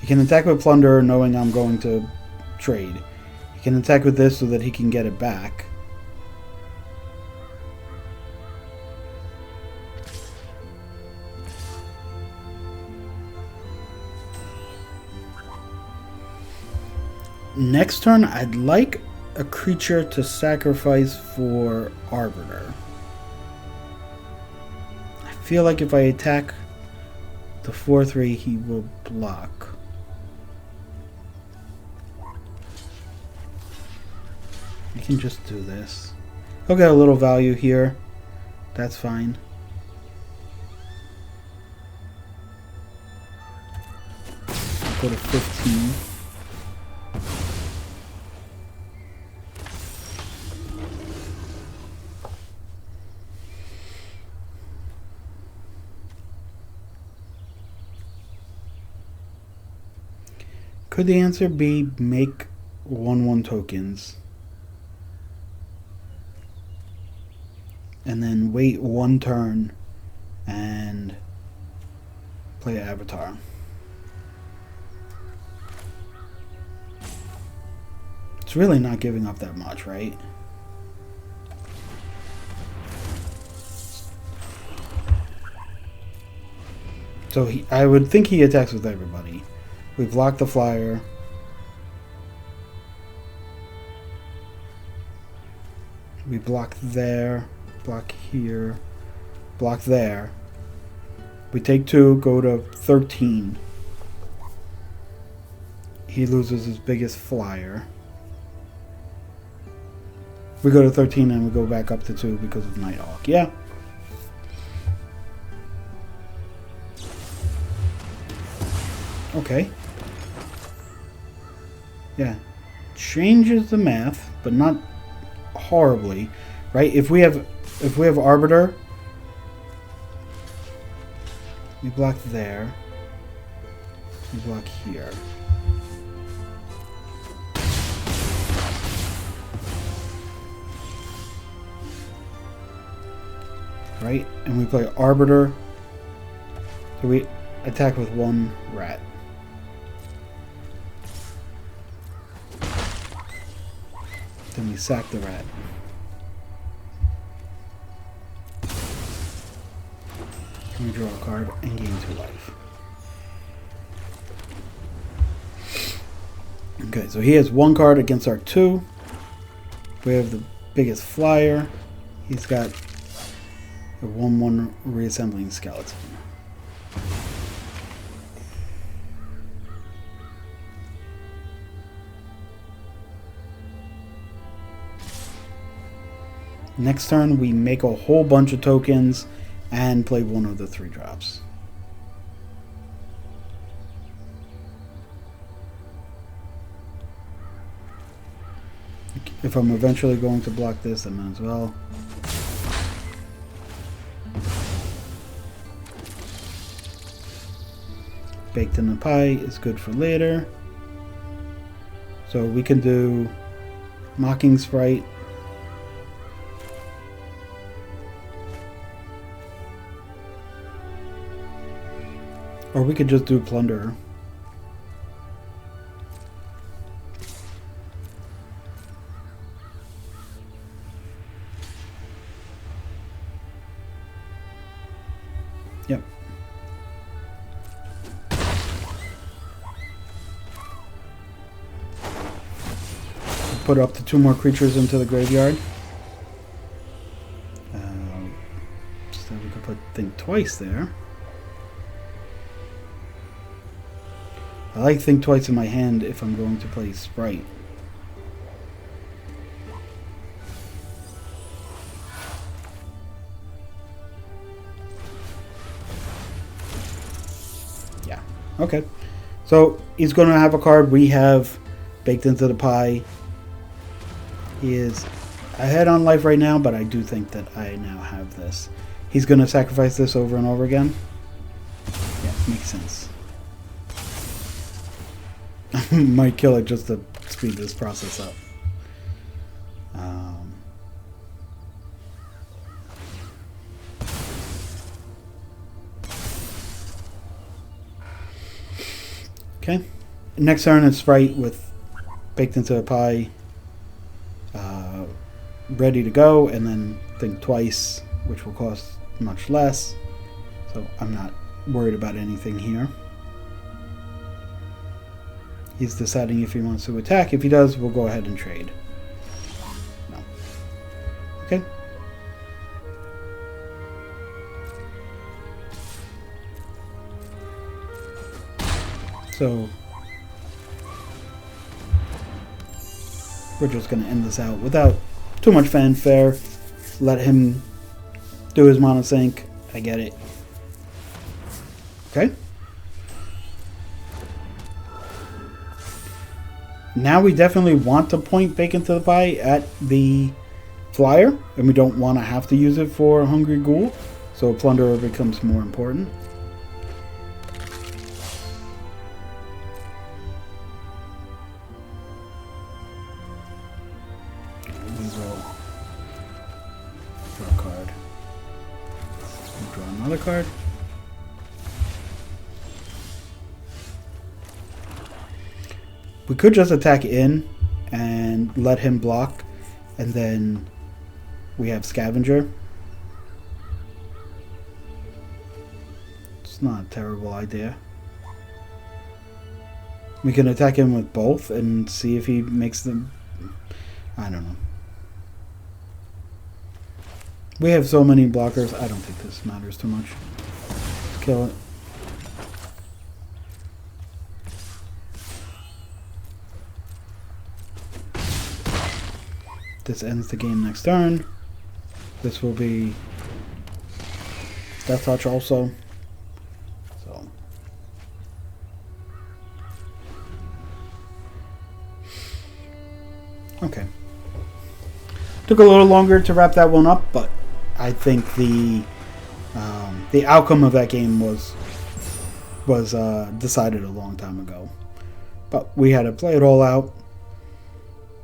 He can attack with Plunder knowing I'm going to trade. He can attack with this so that he can get it back. Next turn, I'd like a creature to sacrifice for Arbiter. I feel like if I attack the 4/3, he will block. I can just do this. He'll get a little value here. That's fine. I'll go to 15. Could the answer be make 1/1 tokens and then wait 1 turn and Play Avatar. It's really not giving up that much, right? So I would think he attacks with everybody. We block the flyer. We block there, block here, block there. We take 2, go to 13. He loses his biggest flyer. We go to 13 and we go back up to 2 because of Nighthawk. Yeah. Okay. Yeah. Changes the math, but not horribly, right? If we have Arbiter, we block there. We block here. Right? And we play Arbiter. So we attack with 1 rat. Then we sack the rat. And we draw a card and gain 2 life. Okay, so he has 1 card against our 2. We have the biggest flyer. He's got a 1/1 reassembling skeleton. Next turn, we make a whole bunch of tokens and play one of the 3 drops. If I'm eventually going to block this, I might as well. Baked in the Pie is good for later. So we can do Mocking Sprite. Or we could just do Plunderer. Yep. Put up to 2 more creatures into the graveyard. So we could put Think Twice there. I like Think Twice in my hand if I'm going to play Sprite. Yeah. Okay. So he's going to have a card we have baked into the pie. He is ahead on life right now, but I do think that I now have this. He's going to sacrifice this over and over again. Yeah, makes sense. Might kill it just to speed this process up. Okay. Next turn it's Sprite with baked into a pie, ready to go, and then Think Twice, which will cost much less. So I'm not worried about anything here. He's deciding if he wants to attack. If he does, we'll go ahead and trade. No. Okay. So we're just going to end this out without too much fanfare. Let him do his mono sync. I get it. Okay. Now we definitely want to point Bacon to the Pie at the flyer, and we don't want to have to use it for Hungry Ghoul, so Plunderer becomes more important. We will draw a card. We'll draw another card. We could just attack in and let him block, and then we have Scavenger. It's not a terrible idea. We can attack him with both and see if he makes them... I don't know. We have so many blockers, I don't think this matters too much. Let's kill it. This ends the game next turn. This will be Death Touch also. So okay. Took a little longer to wrap that one up, but I think the outcome of that game was decided a long time ago. But we had to play it all out.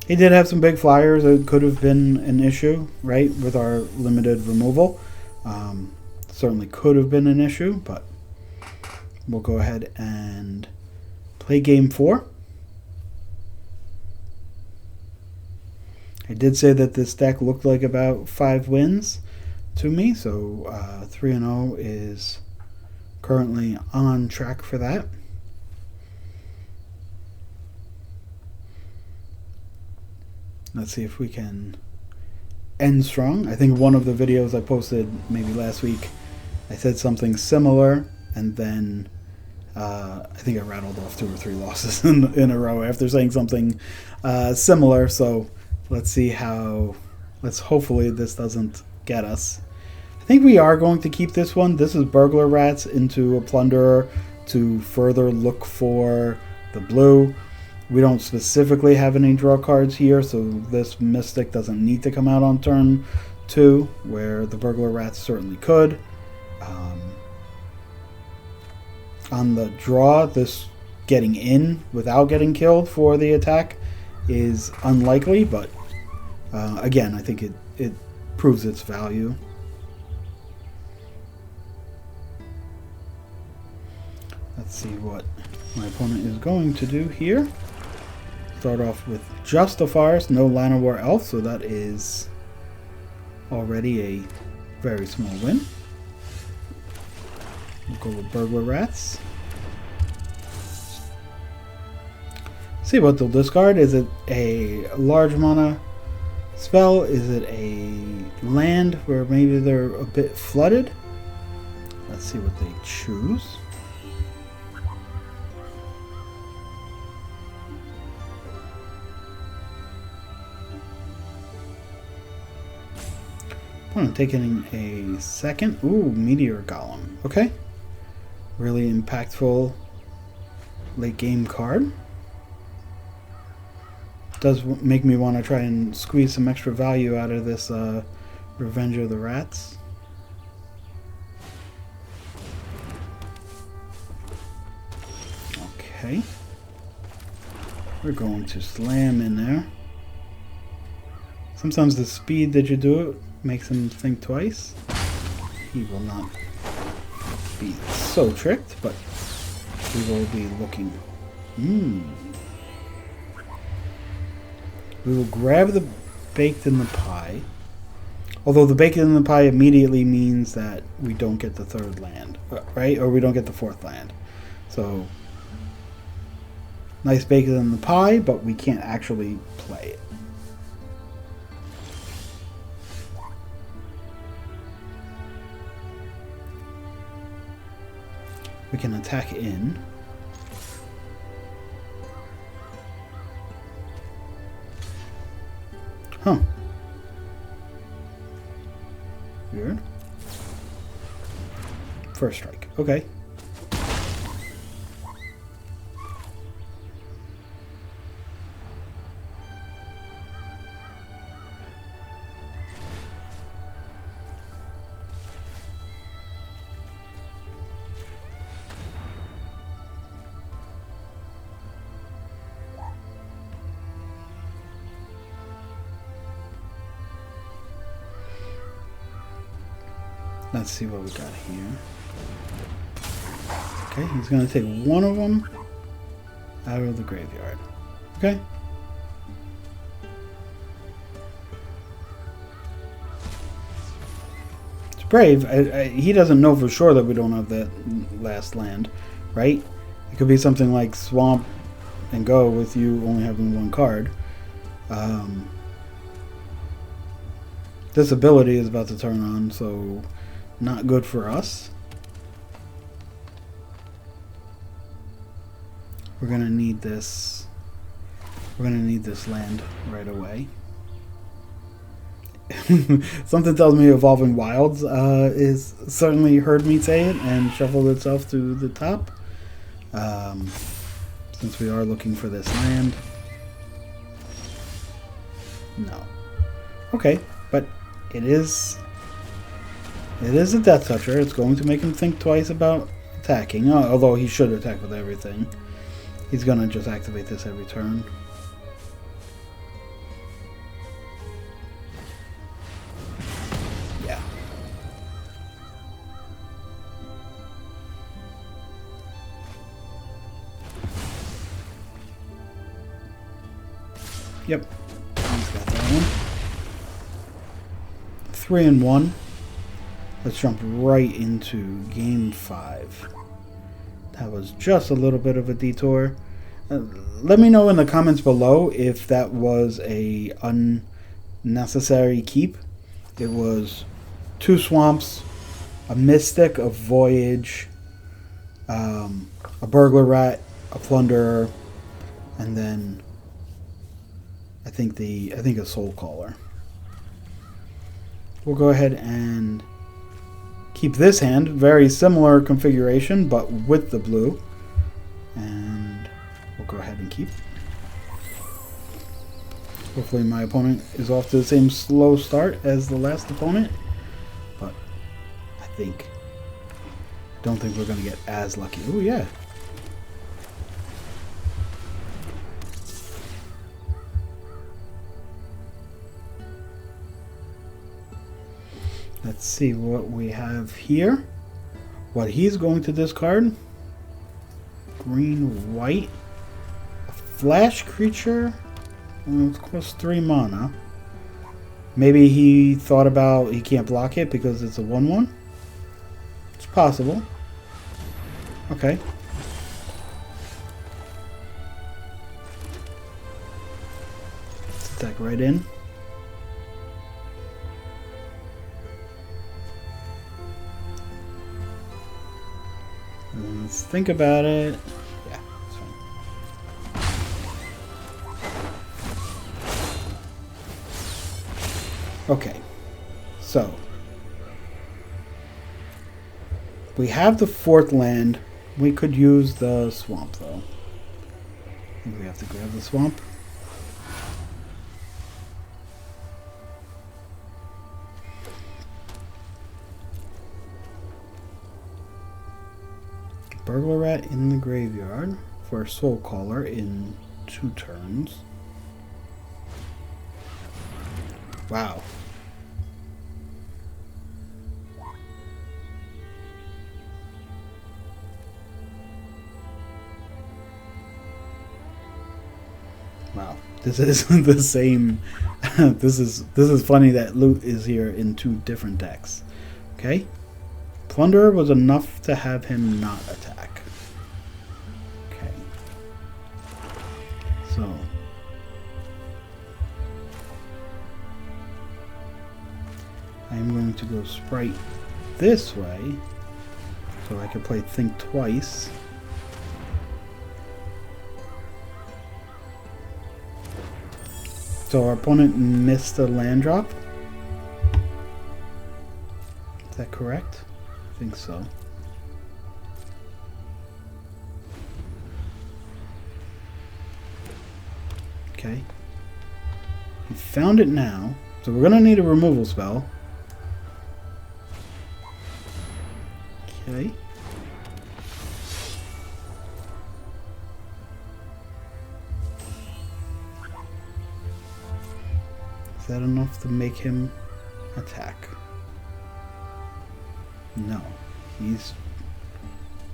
He did have some big flyers. It could have been an issue, right, with our limited removal. Certainly could have been an issue, but we'll go ahead and play game 4. I did say that this deck looked like about 5 wins to me, so 3-0 is currently on track for that. Let's see if we can end strong. I think one of the videos I posted maybe last week, I said something similar, and then I think I rattled off 2 or 3 losses in a row after saying something similar. So let's see how. Hopefully this doesn't get us. I think we are going to keep this one. This is Burglar Rats into a Plunderer to further look for the blue. We don't specifically have any draw cards here, so this Mystic doesn't need to come out on turn 2, where the Burglar Rats certainly could. On the draw, this getting in without getting killed for the attack is unlikely, but again, I think it proves its value. Let's see what my opponent is going to do here. Start off with just a forest, no Llanowar Elf, so that is already a very small win. We'll go with Burglar Rats. See what they'll discard. Is it a large mana spell? Is it a land where maybe they're a bit flooded? Let's see what they choose. I'm taking a second. Ooh, Meteor Golem. Okay. Really impactful late game card. Does make me want to try and squeeze some extra value out of this Revenge of the Rats. Okay. We're going to slam in there. Sometimes the speed that you do it makes him think twice. He will not be so tricked, but we will be looking. We will grab the baked in the pie. Although the baked in the pie immediately means that we don't get the 3rd land, right? Or we don't get the 4th land. So, nice baked in the pie, but we can't actually play it. We can attack in. Huh. Weird. First strike. Okay. Let's see what we got here. Okay, he's going to take one of them out of the graveyard. Okay. It's brave. He doesn't know for sure that we don't have that last land, right? It could be something like swamp and go with you only having one card. This ability is about to turn on, so not good for us. We're gonna need this. We're gonna need this land right away. Something tells me Evolving Wilds is certainly heard me say it and shuffled itself to the top. Since we are looking for this land. No. Okay, but it is a Death Toucher. It's going to make him think twice about attacking, although he should attack with everything. He's going to just activate this every turn. Yeah. Yep. He's got that one. 3-1. Let's jump right into game 5. That was just a little bit of a detour. Let me know in the comments below if that was a unnecessary keep. It was 2 swamps, a mystic, a voyage, a burglar rat, a plunderer, and then I think a soul caller. We'll go ahead and keep this hand, very similar configuration, but with the blue. And we'll go ahead and keep. Hopefully my opponent is off to the same slow start as the last opponent. But don't think we're going to get as lucky. Oh yeah. Let's see what we have here. What he's going to discard. Green, white. A flash creature. It costs 3 mana. Maybe he thought about he can't block it because it's a 1/1. It's possible. Okay. Let's attack right in. Let's think about it. Yeah, that's fine. Okay, so we have the 4th land. We could use the swamp though. I think we have to grab the swamp. Burglar rat in the graveyard for a soul caller in 2 turns. Wow. Wow. This is the same. This is funny that loot is here in 2 different decks. Okay. Plunderer was enough to have him not attack. Okay. So. I'm going to go Sprite this way. So I can play Think Twice. So our opponent missed a land drop. Is that correct? I think so. Okay. He found it now. So we're going to need a removal spell. Okay. Is that enough to make him attack? No. He's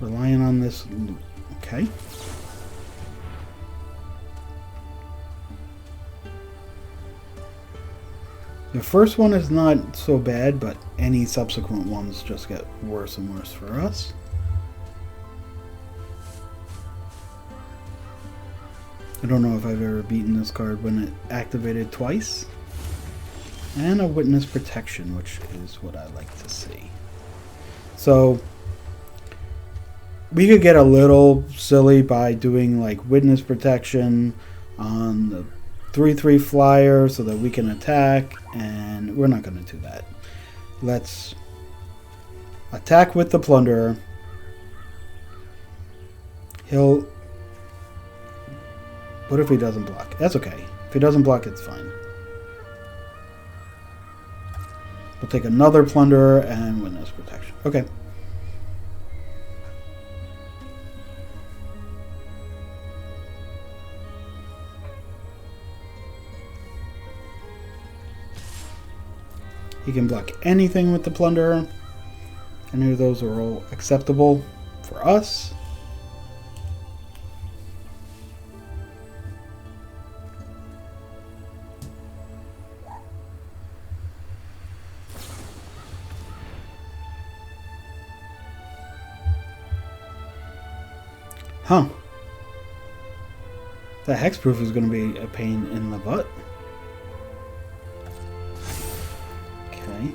relying on this loot. Okay. The first one is not so bad, but any subsequent ones just get worse and worse for us. I don't know if I've ever beaten this card when it activated twice. And a witness protection, which is what I like to see. So we could get a little silly by doing like witness protection on the 3/3 flyer so that we can attack, and we're not going to do that. Let's attack with the plunderer. What if he doesn't block? That's okay. If he doesn't block, it's fine. We'll take another plunderer and witness protection. Okay. He can block anything with the plunderer. Any of those are all acceptable for us. Huh. That hexproof is going to be a pain in the butt. Okay.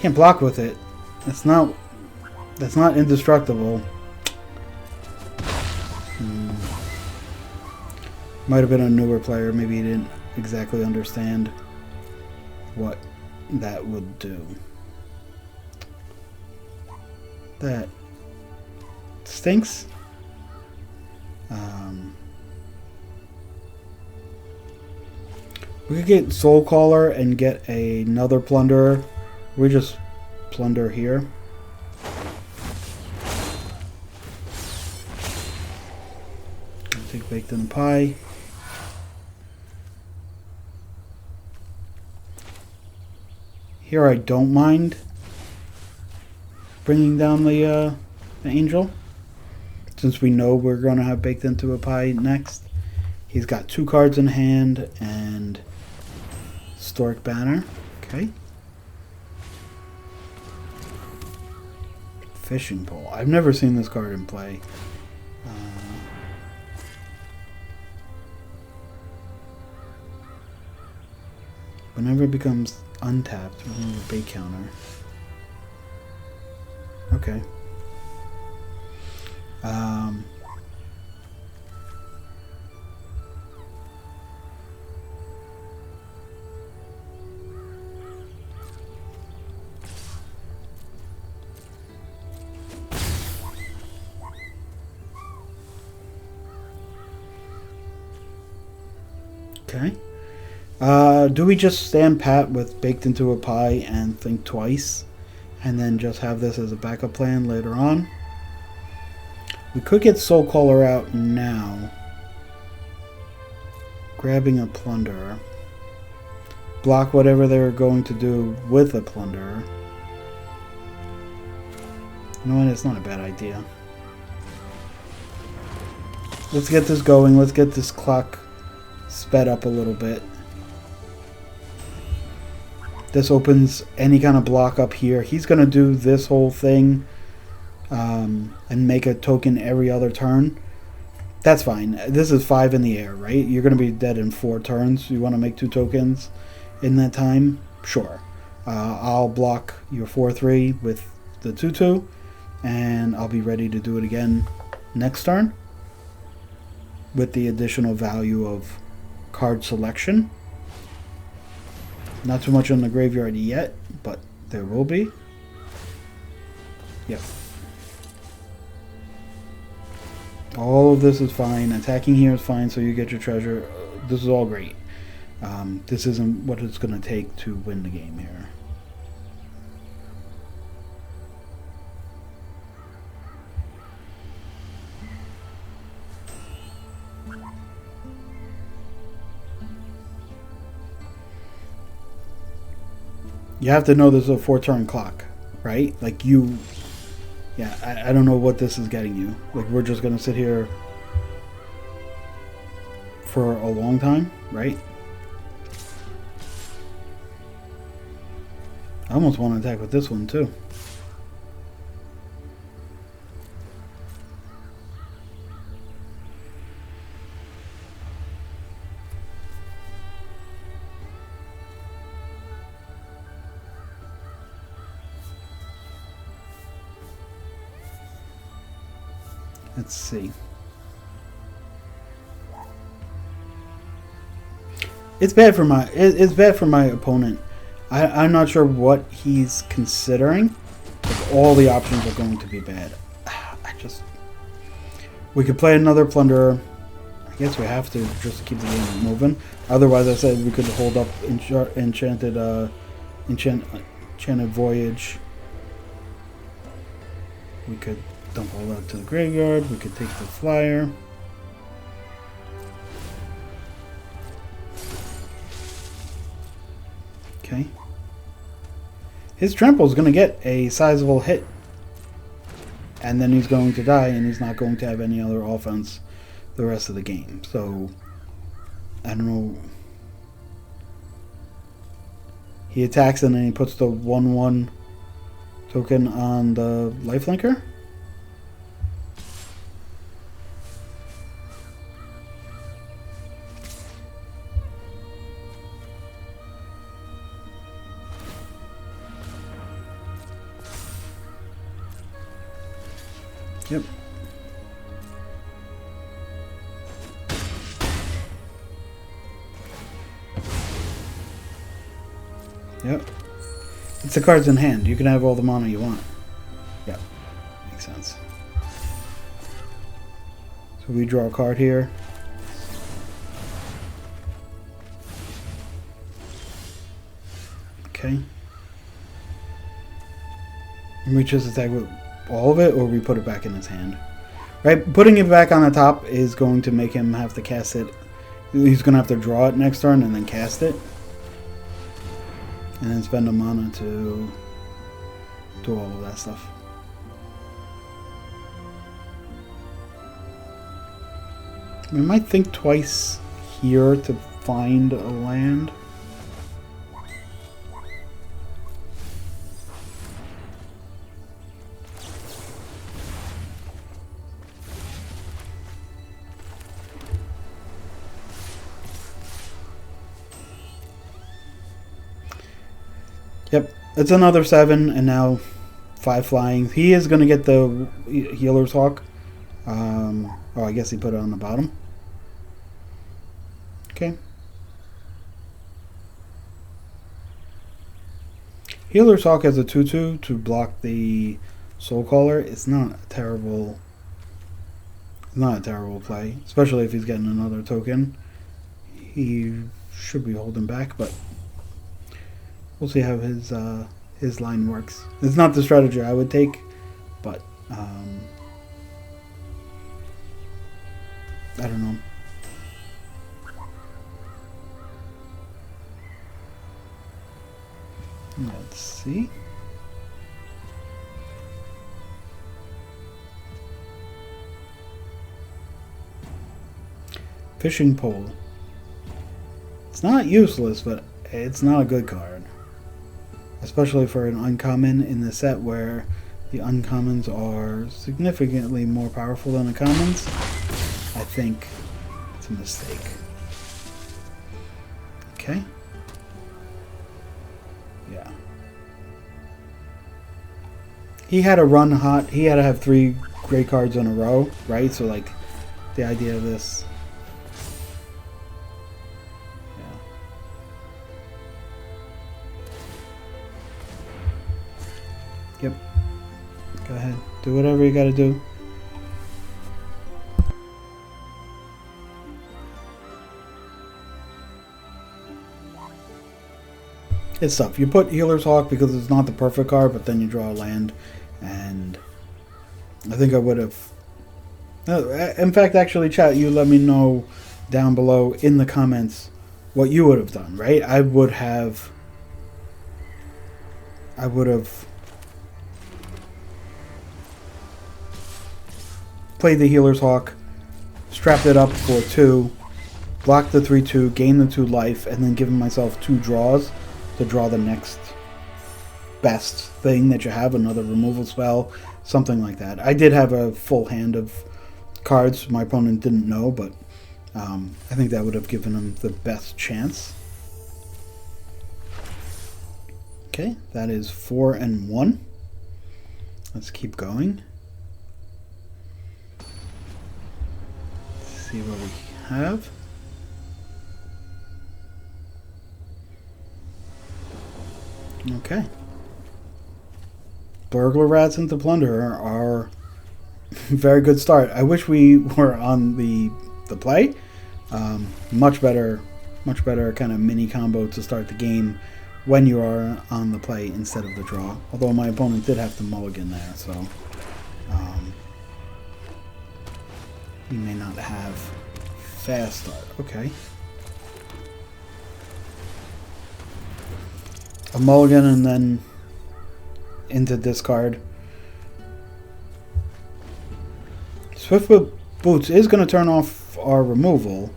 Can't block with it. That's not indestructible. Might have been a newer player. Maybe he didn't exactly understand what that would do. That stinks. We could get Soul Caller and get another plunderer. We just plunder here. I'll take Baked in a Pie. Here I don't mind bringing down the angel, since we know we're going to have Baked into a Pie next. He's got 2 cards in hand and Historic Banner. Okay. Fishing Pole. I've never seen this card in play. Whenever it becomes untapped, remove a bait counter. Okay. Okay. Do we just stand pat with Baked into a Pie and think twice, and then just have this as a backup plan later on? We could get Soul Caller out now. Grabbing a plunderer. Block whatever they're going to do with a plunderer. You know what? It's not a bad idea. Let's get this going. Let's get this clock sped up a little bit. This opens any kind of block up here. He's going to do this whole thing and make a token every other turn. That's fine. This is 5 in the air, right? You're going to be dead in 4 turns. You want to make 2 tokens in that time? Sure. I'll block your 4/3 with the 2/2, and I'll be ready to do it again next turn with the additional value of card selection. Not too much on the graveyard yet, but there will be. Yep. All of this is fine. Attacking here is fine, so you get your treasure. This is all great. This isn't what it's going to take to win the game here. You have to know there's a 4-turn clock, right? Like you... Yeah, I don't know what this is getting you. Like, we're just going to sit here for a long time, right? I almost want to attack with this one too. Let's see. It's bad for my opponent. I'm not sure what he's considering. But all the options are going to be bad. We could play another Plunderer. I guess we have to just to keep the game moving. Otherwise, I said we could hold up Enchanted Voyage. We could dump all that to the graveyard. We could take the flyer. Okay. His trample is going to get a sizable hit. And then he's going to die, and he's not going to have any other offense the rest of the game. So, I don't know. He attacks, and then he puts the 1/1 token on the lifelinker. Yep. Yep. It's the cards in hand. You can have all the mana you want. Yep. Makes sense. So we draw a card here. Okay. And we just attack with all of it, or we put it back in his hand. Right? Putting it back on the top is going to make him have to cast it. He's going to have to draw it next turn and then cast it. And then spend a mana to do all of that stuff. We might think twice here to find a land. Yep, it's another 7, and now 5 flying. He is going to get the Healer's Hawk. Oh, I guess he put it on the bottom. Okay. Healer's Hawk has a 2/2 to block the Soulcaller. It's not a terrible play, especially if he's getting another token. He should be holding back, but we'll see how his line works. It's not the strategy I would take, but I don't know. Let's see. Fishing pole. It's not useless, but it's not a good card. Especially for an uncommon in the set where the uncommons are significantly more powerful than the commons. I think it's a mistake. Okay. Yeah. He had to run hot. He had to have 3 great cards in a row, right? So, like, the idea of this. Yep. Go ahead. Do whatever you gotta do. It's tough. You put Healer's Hawk because it's not the perfect card, but then you draw a land, and I think I would have. In fact, actually, chat, you let me know down below in the comments what you would have done, right? I would have played the Healer's Hawk, strapped it up for 2, blocked the 3/2, gained the 2 life, and then given myself 2 draws to draw the next best thing that you have, another removal spell, something like that. I did have a full hand of cards my opponent didn't know, but I think that would have given him the best chance. Okay, that is 4 and 1. Let's keep going. Let's see what we have. Okay. Burglar Rats into Plunderer are very good start. I wish we were on the play. Much better kind of mini combo to start the game when you are on the play instead of the draw. Although my opponent did have to mulligan there, so he may not have fast start. Okay. A mulligan and then into discard. Swiftfoot Boots is going to turn off our removal,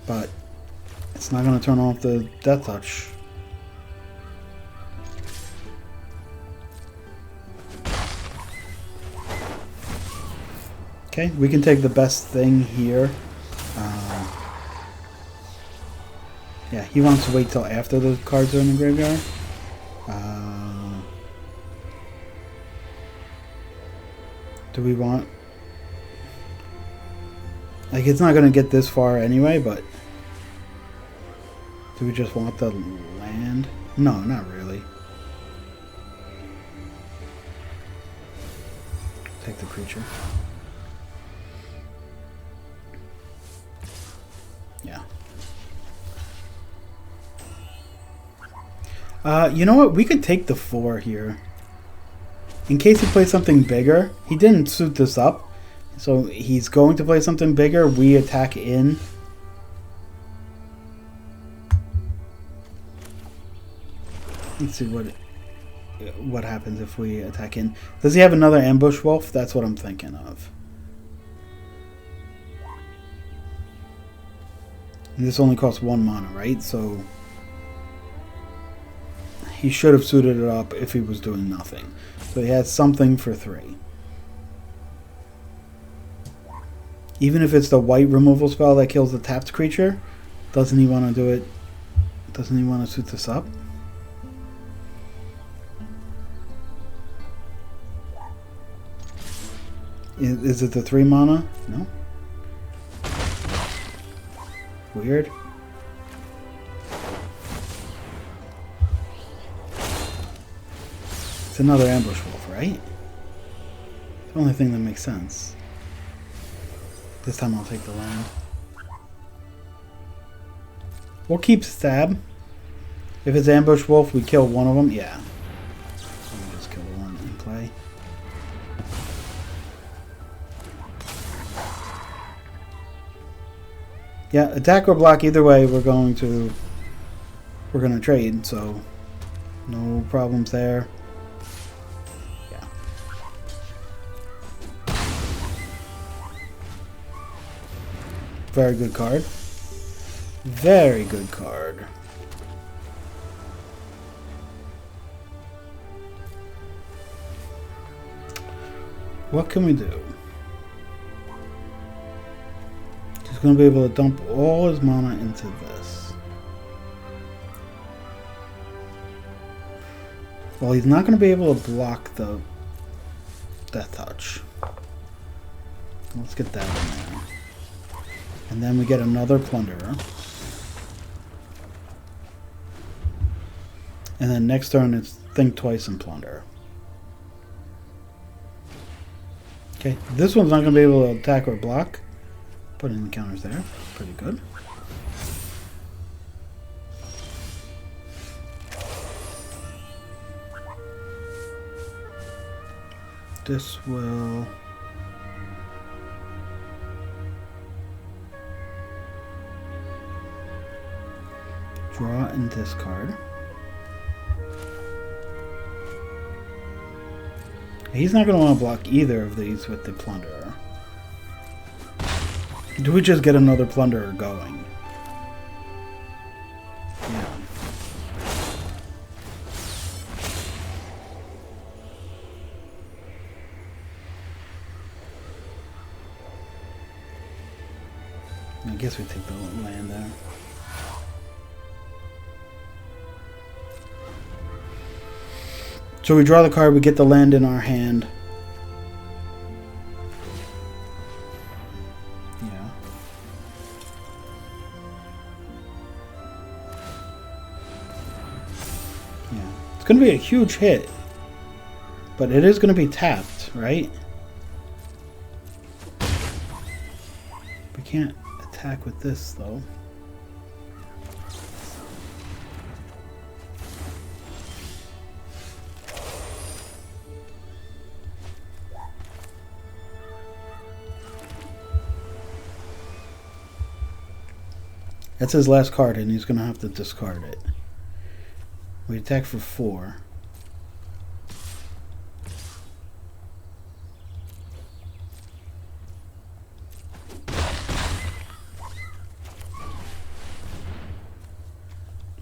but it's not going to turn off the Death Touch. Okay, we can take the best thing here. Yeah, he wants to wait till after the cards are in the graveyard. Do we want... Like, it's not going to get this far anyway, but... Do we just want the land? No, not really. Take the creature. Yeah. You know what? We could take the 4 here. In case he plays something bigger. He didn't suit this up. So he's going to play something bigger. We attack in. Let's see what happens if we attack in. Does he have another Ambush Wolf? That's what I'm thinking of. And this only costs 1 mana, right? So he should have suited it up if he was doing nothing. So he has something for 3. Even if it's the white removal spell that kills the tapped creature, doesn't he want to do it? Doesn't he want to suit this up? Is it the 3 mana? No. Weird. It's another Ambush Wolf, right? The only thing that makes sense. This time I'll take the land. We'll keep Stab. If it's Ambush Wolf, we kill one of them. Yeah. We'll just kill the one in play. Yeah, attack or block, either way, we're gonna trade, so no problems there. Yeah. Very good card. Very good card. What can we do? He's going to be able to dump all his mana into this. Well, he's not going to be able to block the Death Touch. Let's get that in there. And then we get another Plunderer. And then next turn it's Think Twice and Plunder. Okay, this one's not going to be able to attack or block. Put in the counters there. Pretty good. This will... draw and discard. He's not going to want to block either of these with the Plunderer. Do we just get another Plunderer going? Yeah. guess we take the land there. So we draw the card, we get the land in our hand. Yeah. Yeah. It's going to be a huge hit. But it is going to be tapped, right? We can't attack with this, though. That's his last card, and he's going to have to discard it. We attack for 4.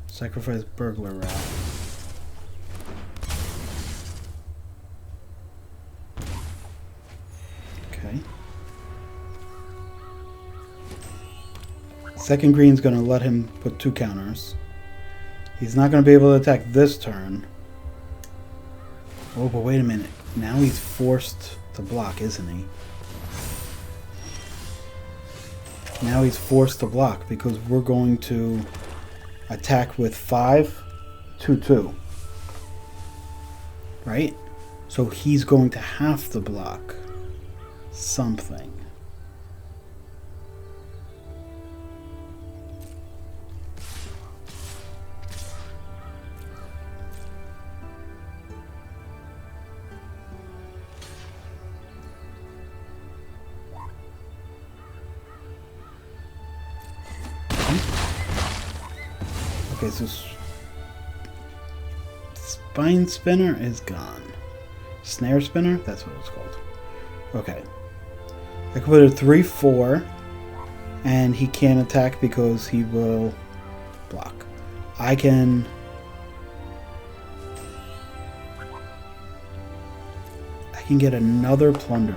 Sacrifice Burglar Rat. Okay. Second green's going to let him put 2 counters. He's not going to be able to attack this turn. Oh, but wait a minute. Now he's forced to block, isn't he? Now he's forced to block because we're going to attack with 5, 2, 2. Right? So he's going to have to block something. Okay, so Spine Spinner is gone. Snare Spinner? That's what it's called. Okay. I can put a 3/4, and he can't attack because he will block. I can get another Plunderer.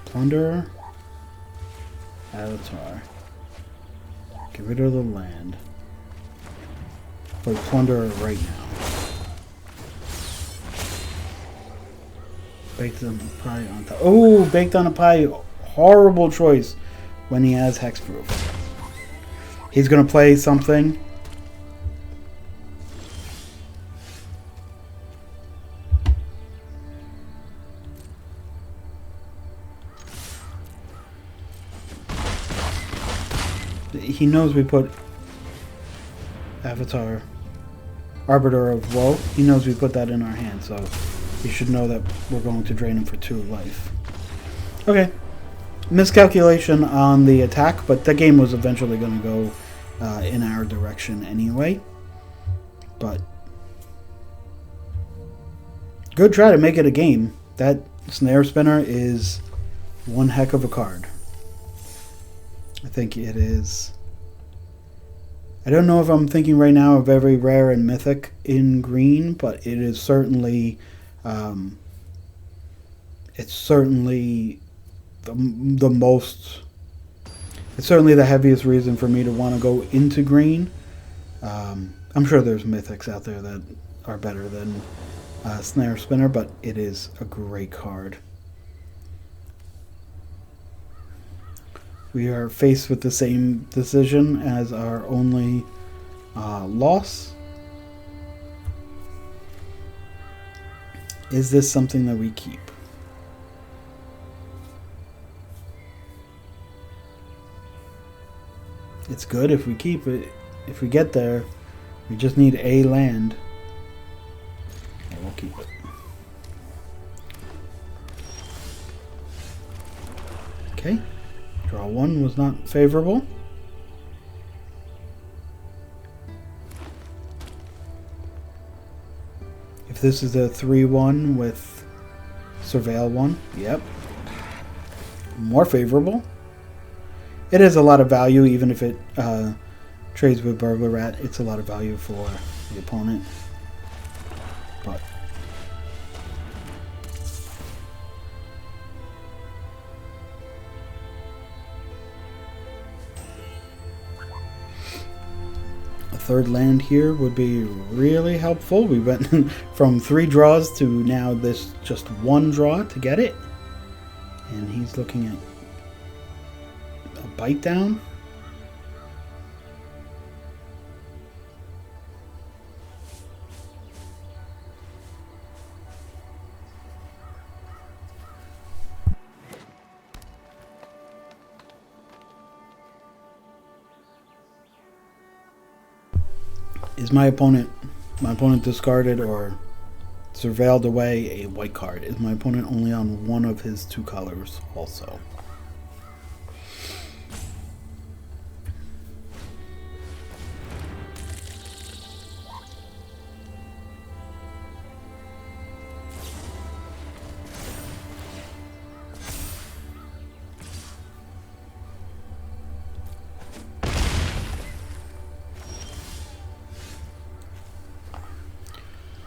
Plunderer, Avatar, get rid of the land, but Plunderer right now. Baked on a pie on top. Oh, baked on a pie, horrible choice when he has Hexproof. He's going to play something. He knows we put Avatar, Arbiter of Woe. He knows we put that in our hand, so he should know that we're going to drain him for 2 life. Okay. Miscalculation on the attack, but the game was eventually going to go in our direction anyway. But good try to make it a game. That Snare Spinner is one heck of a card. I think it is. I don't know if I'm thinking right now of every rare and mythic in green, but it is certainly, it's certainly the most. It's certainly the heaviest reason for me to want to go into green. I'm sure there's mythics out there that are better than Snare Spinner, but it is a great card. We are faced with the same decision as our only loss. Is this something that we keep? It's good if we keep it. If we get there, we just need a land. And we'll keep it. Okay. Draw 1 was not favorable. If this is a 3/1 with Surveil 1, yep. more favorable. It is a lot of value, even if it trades with Burglar Rat. It's a lot of value for the opponent. But a third land here would be really helpful. We went from 3 draws to now this just 1 draw to get it. And he's looking at a bite down. Is my opponent discarded or surveilled away a white card? Is my opponent only on one of his 2 colors also?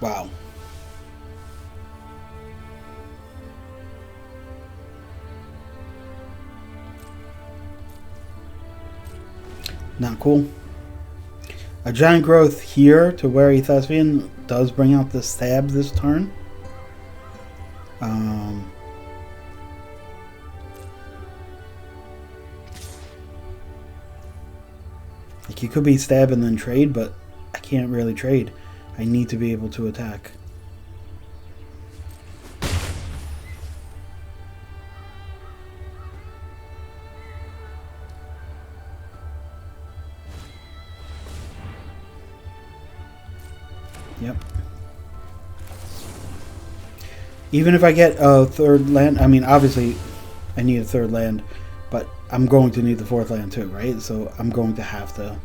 Wow. Not cool. A giant growth here to wary Thespian does bring out the stab this turn. Like, you could be stab and then trade, but I can't really trade. I need to be able to attack. Yep. Even if I get a 3rd land, I mean, obviously I need a 3rd land, but I'm going to need the 4th land too, right? So I'm going to have to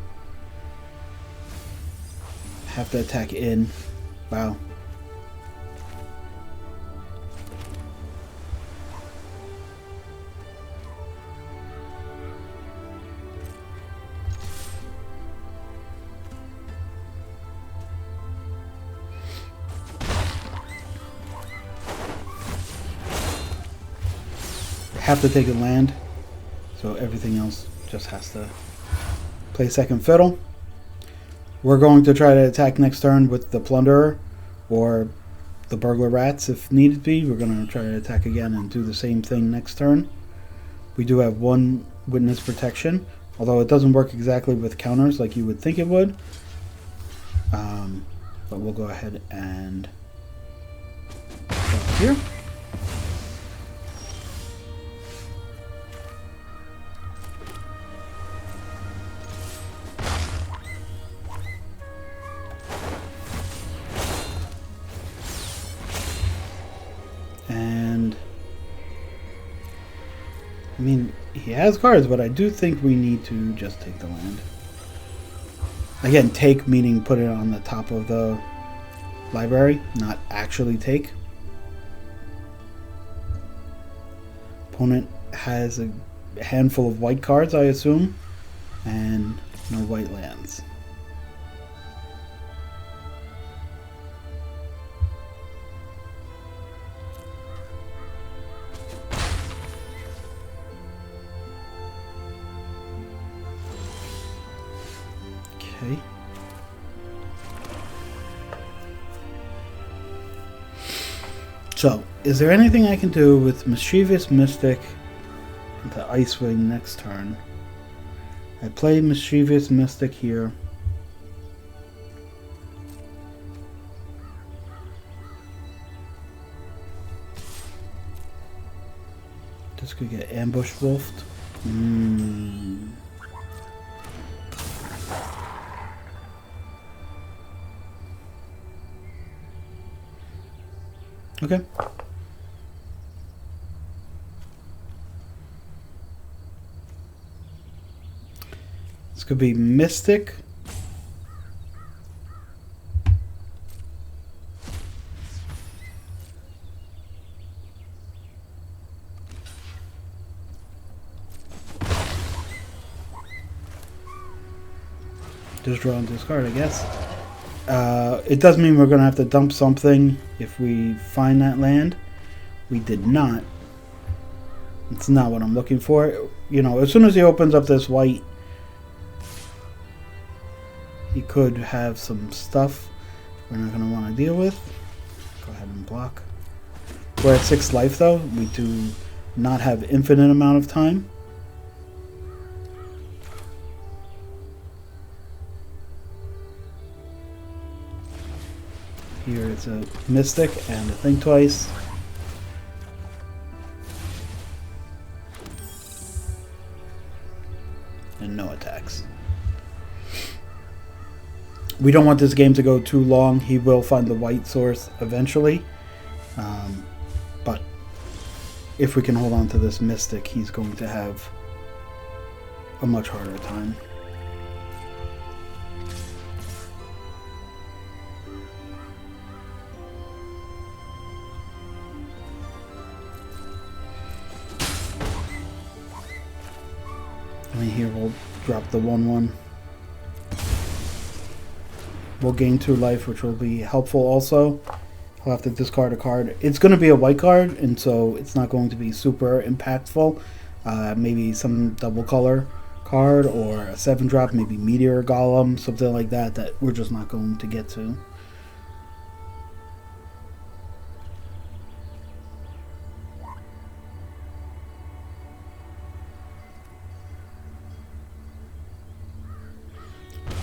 attack in. Wow. Have to take a land, so everything else just has to play second fiddle. We're going to try to attack next turn with the Plunderer or the Burglar Rats if needed be. We're going to try to attack again and do the same thing next turn. We do have 1 Witness Protection, although it doesn't work exactly with counters like you would think it would. But we'll go ahead and go here. And I mean, he has cards, but I do think we need to just take the land. Again, take meaning put it on the top of the library, not actually take. Opponent has a handful of white cards, I assume, and no white lands. Okay. So, is there anything I can do with Mischievous Mystic into Icewing next turn? I play Mischievous Mystic here. This could get Ambush Wolfed. Okay. This could be Mystic. Just draw and discard, I guess. It does mean we're going to have to dump something if we find that land. We did not. It's not what I'm looking for. You know, as soon as he opens up this white, he could have some stuff we're not going to want to deal with. Go ahead and block. We're at 6 life though. We do not have infinite amount of time. Here it's a Mystic and a Think Twice. And no attacks. We don't want this game to go too long. He will find the white source eventually. But if we can hold on to this Mystic, he's going to have a much harder time. I mean, here we'll drop the 1/1. We'll gain 2 life, which will be helpful also. I'll have to discard a card. It's going to be a white card, and so it's not going to be super impactful. Maybe some double color card or a 7-drop, maybe Meteor Golem, something like that, that we're just not going to get to.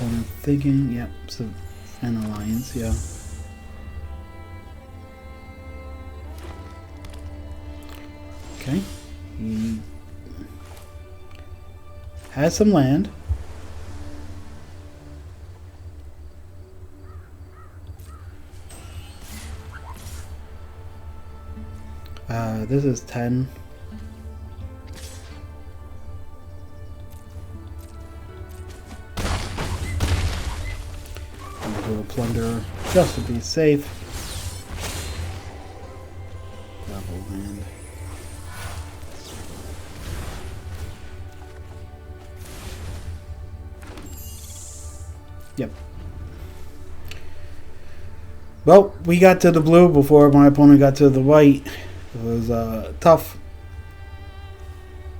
I'm thinking, yep, so an alliance, yeah. Okay, he has some land. This is 10. I'm gonna do a plunder just to be safe. Double land. Yep. Well, we got to the blue before my opponent got to the white. It was tough.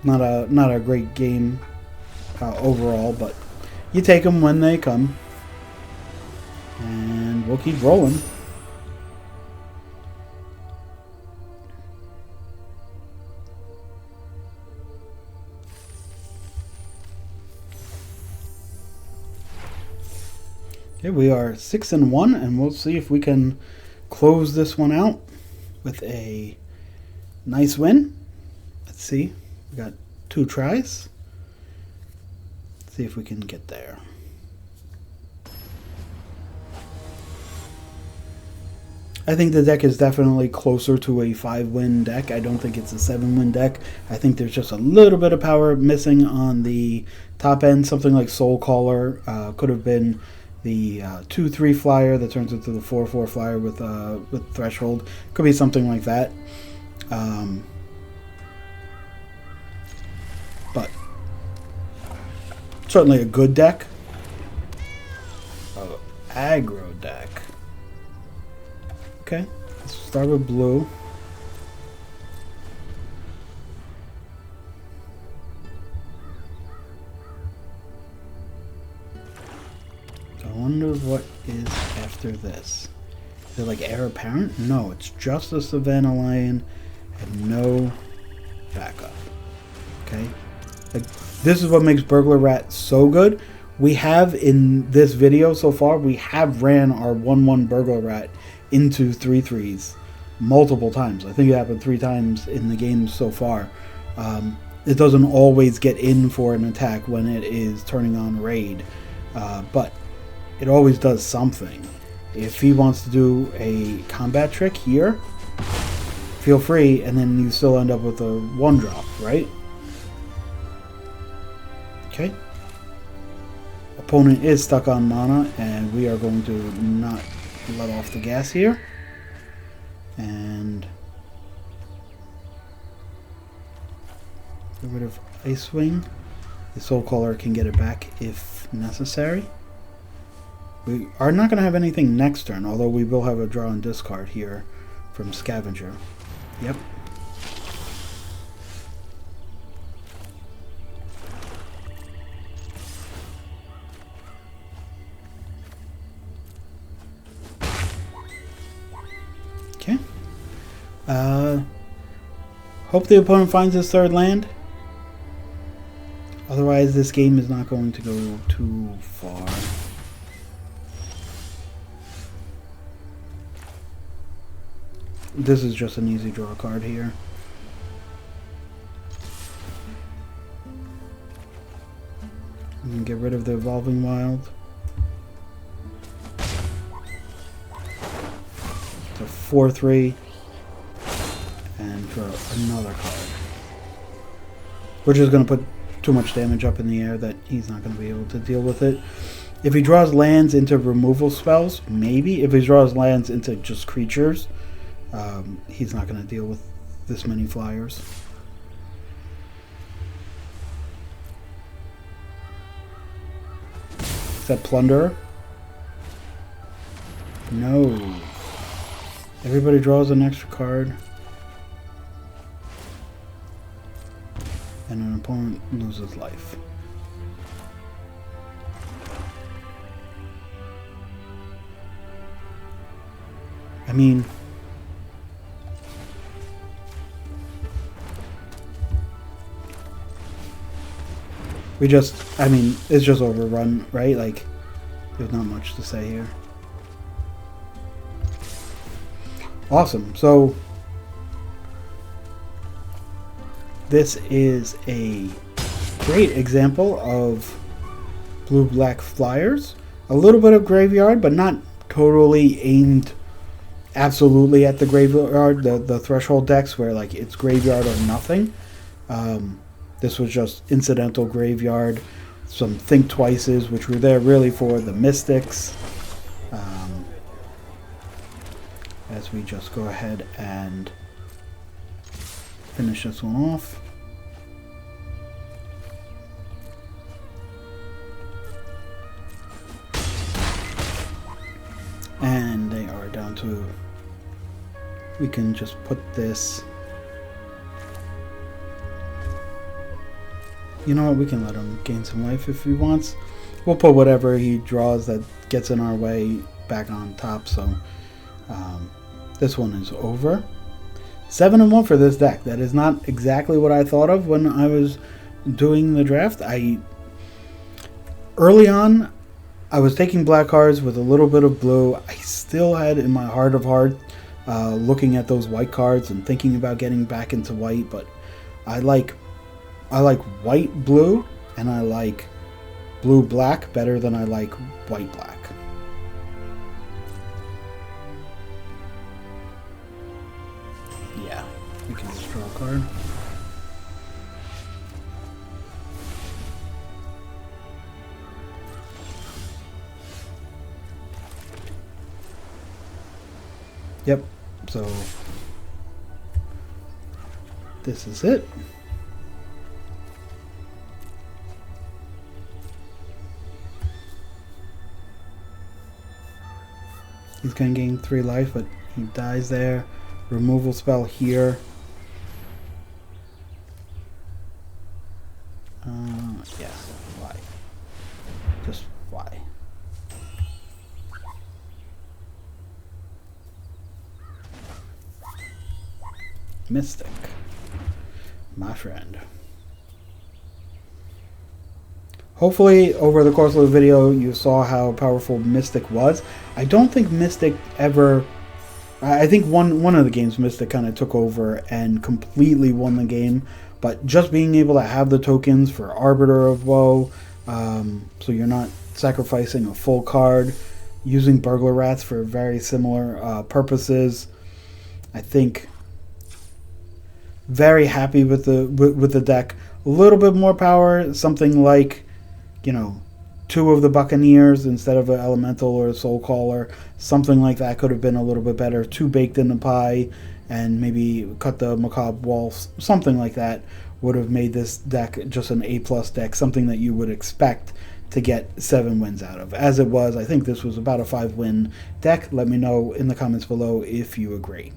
Not a great game overall, but you take them when they come. And we'll keep rolling. Okay, we are 6-1, and we'll see if we can close this one out with a nice win. Let's see. We got 2 tries. Let's see if we can get there. I think the deck is definitely closer to a 5-win deck. I don't think it's a 7-win deck. I think there's just a little bit of power missing on the top end. Something like Soul Caller could have been the 2/3 flyer that turns into the 4/4 flyer with Threshold. Could be something like that. But certainly a good deck. Aggro deck. Okay, let's start with blue. I wonder what is after this. Is it like Heir Apparent? No, it's just a Savannah Lion and no backup. Okay? Like, this is what makes Burglar Rat so good. We have, in this video so far, we have ran our 1/1 Burglar Rat into 3/3s multiple times. I think it happened 3 times in the game so far. It doesn't always get in for an attack when it is turning on raid, but it always does something. If he wants to do a combat trick here, feel free, and then you still end up with a 1-drop, right? Okay. Opponent is stuck on mana, and we are going to not let off the gas here. And get rid of Ice Wing. The Soul Caller can get it back if necessary. We are not going to have anything next turn, although we will have a draw and discard here from Scavenger. Yep. Okay. Hope the opponent finds his third land. Otherwise, this game is not going to go too far. This is just an easy draw card here. We can get rid of the Evolving Wild. It's a 4/3. And draw another card. We're just going to put too much damage up in the air that he's not going to be able to deal with it. If he draws lands into removal spells, maybe. If he draws lands into just creatures, he's not going to deal with this many flyers. Is that Plunderer? No. Everybody draws an extra card. And an opponent loses life. I mean, it's just overrun, right? Like, there's not much to say here. Awesome. So this is a great example of blue-black flyers. A little bit of graveyard, but not totally aimed absolutely at the graveyard. The threshold decks where like it's graveyard or nothing. This was just incidental graveyard. Some Think Twices, which were there really for the Mystics. As we just go ahead and finish this one off. And they are down to, we can just put this, you know what, we can let him gain some life if he wants. We'll put whatever he draws that gets in our way back on top, so this one is over. 7-1 for this deck. That is not exactly what I thought of when I was doing the draft. Early on, I was taking black cards with a little bit of blue. I still had in my heart of heart looking at those white cards and thinking about getting back into white, but I like white blue and I like blue black better than I like white black. Yeah, we can just draw a card. Yep, so this is it. He's going to gain 3 life, but he dies there. Removal spell here. Yes, why? Just why? Mystic, my friend. Hopefully, over the course of the video, you saw how powerful Mystic was. I don't think Mystic ever... I think one of the games Mystic kind of took over and completely won the game. But just being able to have the tokens for Arbiter of Woe, so you're not sacrificing a full card, using Burglar Rats for very similar purposes, I think... Very happy with the deck. A little bit more power, something like, you know, 2 of the Buccaneers instead of an Elemental or a Soul Caller. Something like that could have been a little bit better. 2 baked in the pie and maybe cut the Macabre Wolf. Something like that would have made this deck just an A+ deck. Something that you would expect to get 7 wins out of. As it was, I think this was about a 5-win deck. Let me know in the comments below if you agree.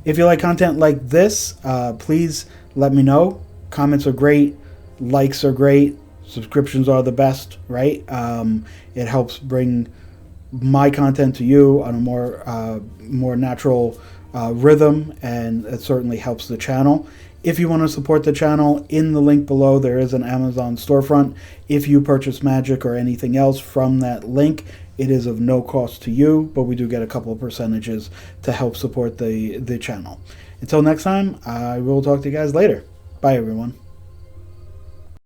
If you like content like this, please let me know. Comments are great. Likes are great. Subscriptions are the best, right? It helps bring my content to you on a more natural rhythm, and it certainly helps the channel. If you want to support the channel, in the link below there is an Amazon storefront. If you purchase Magic or anything else from that link, it is of no cost to you, but we do get a couple of percentages to help support the channel. Until next time, I will talk to you guys later. Bye, everyone.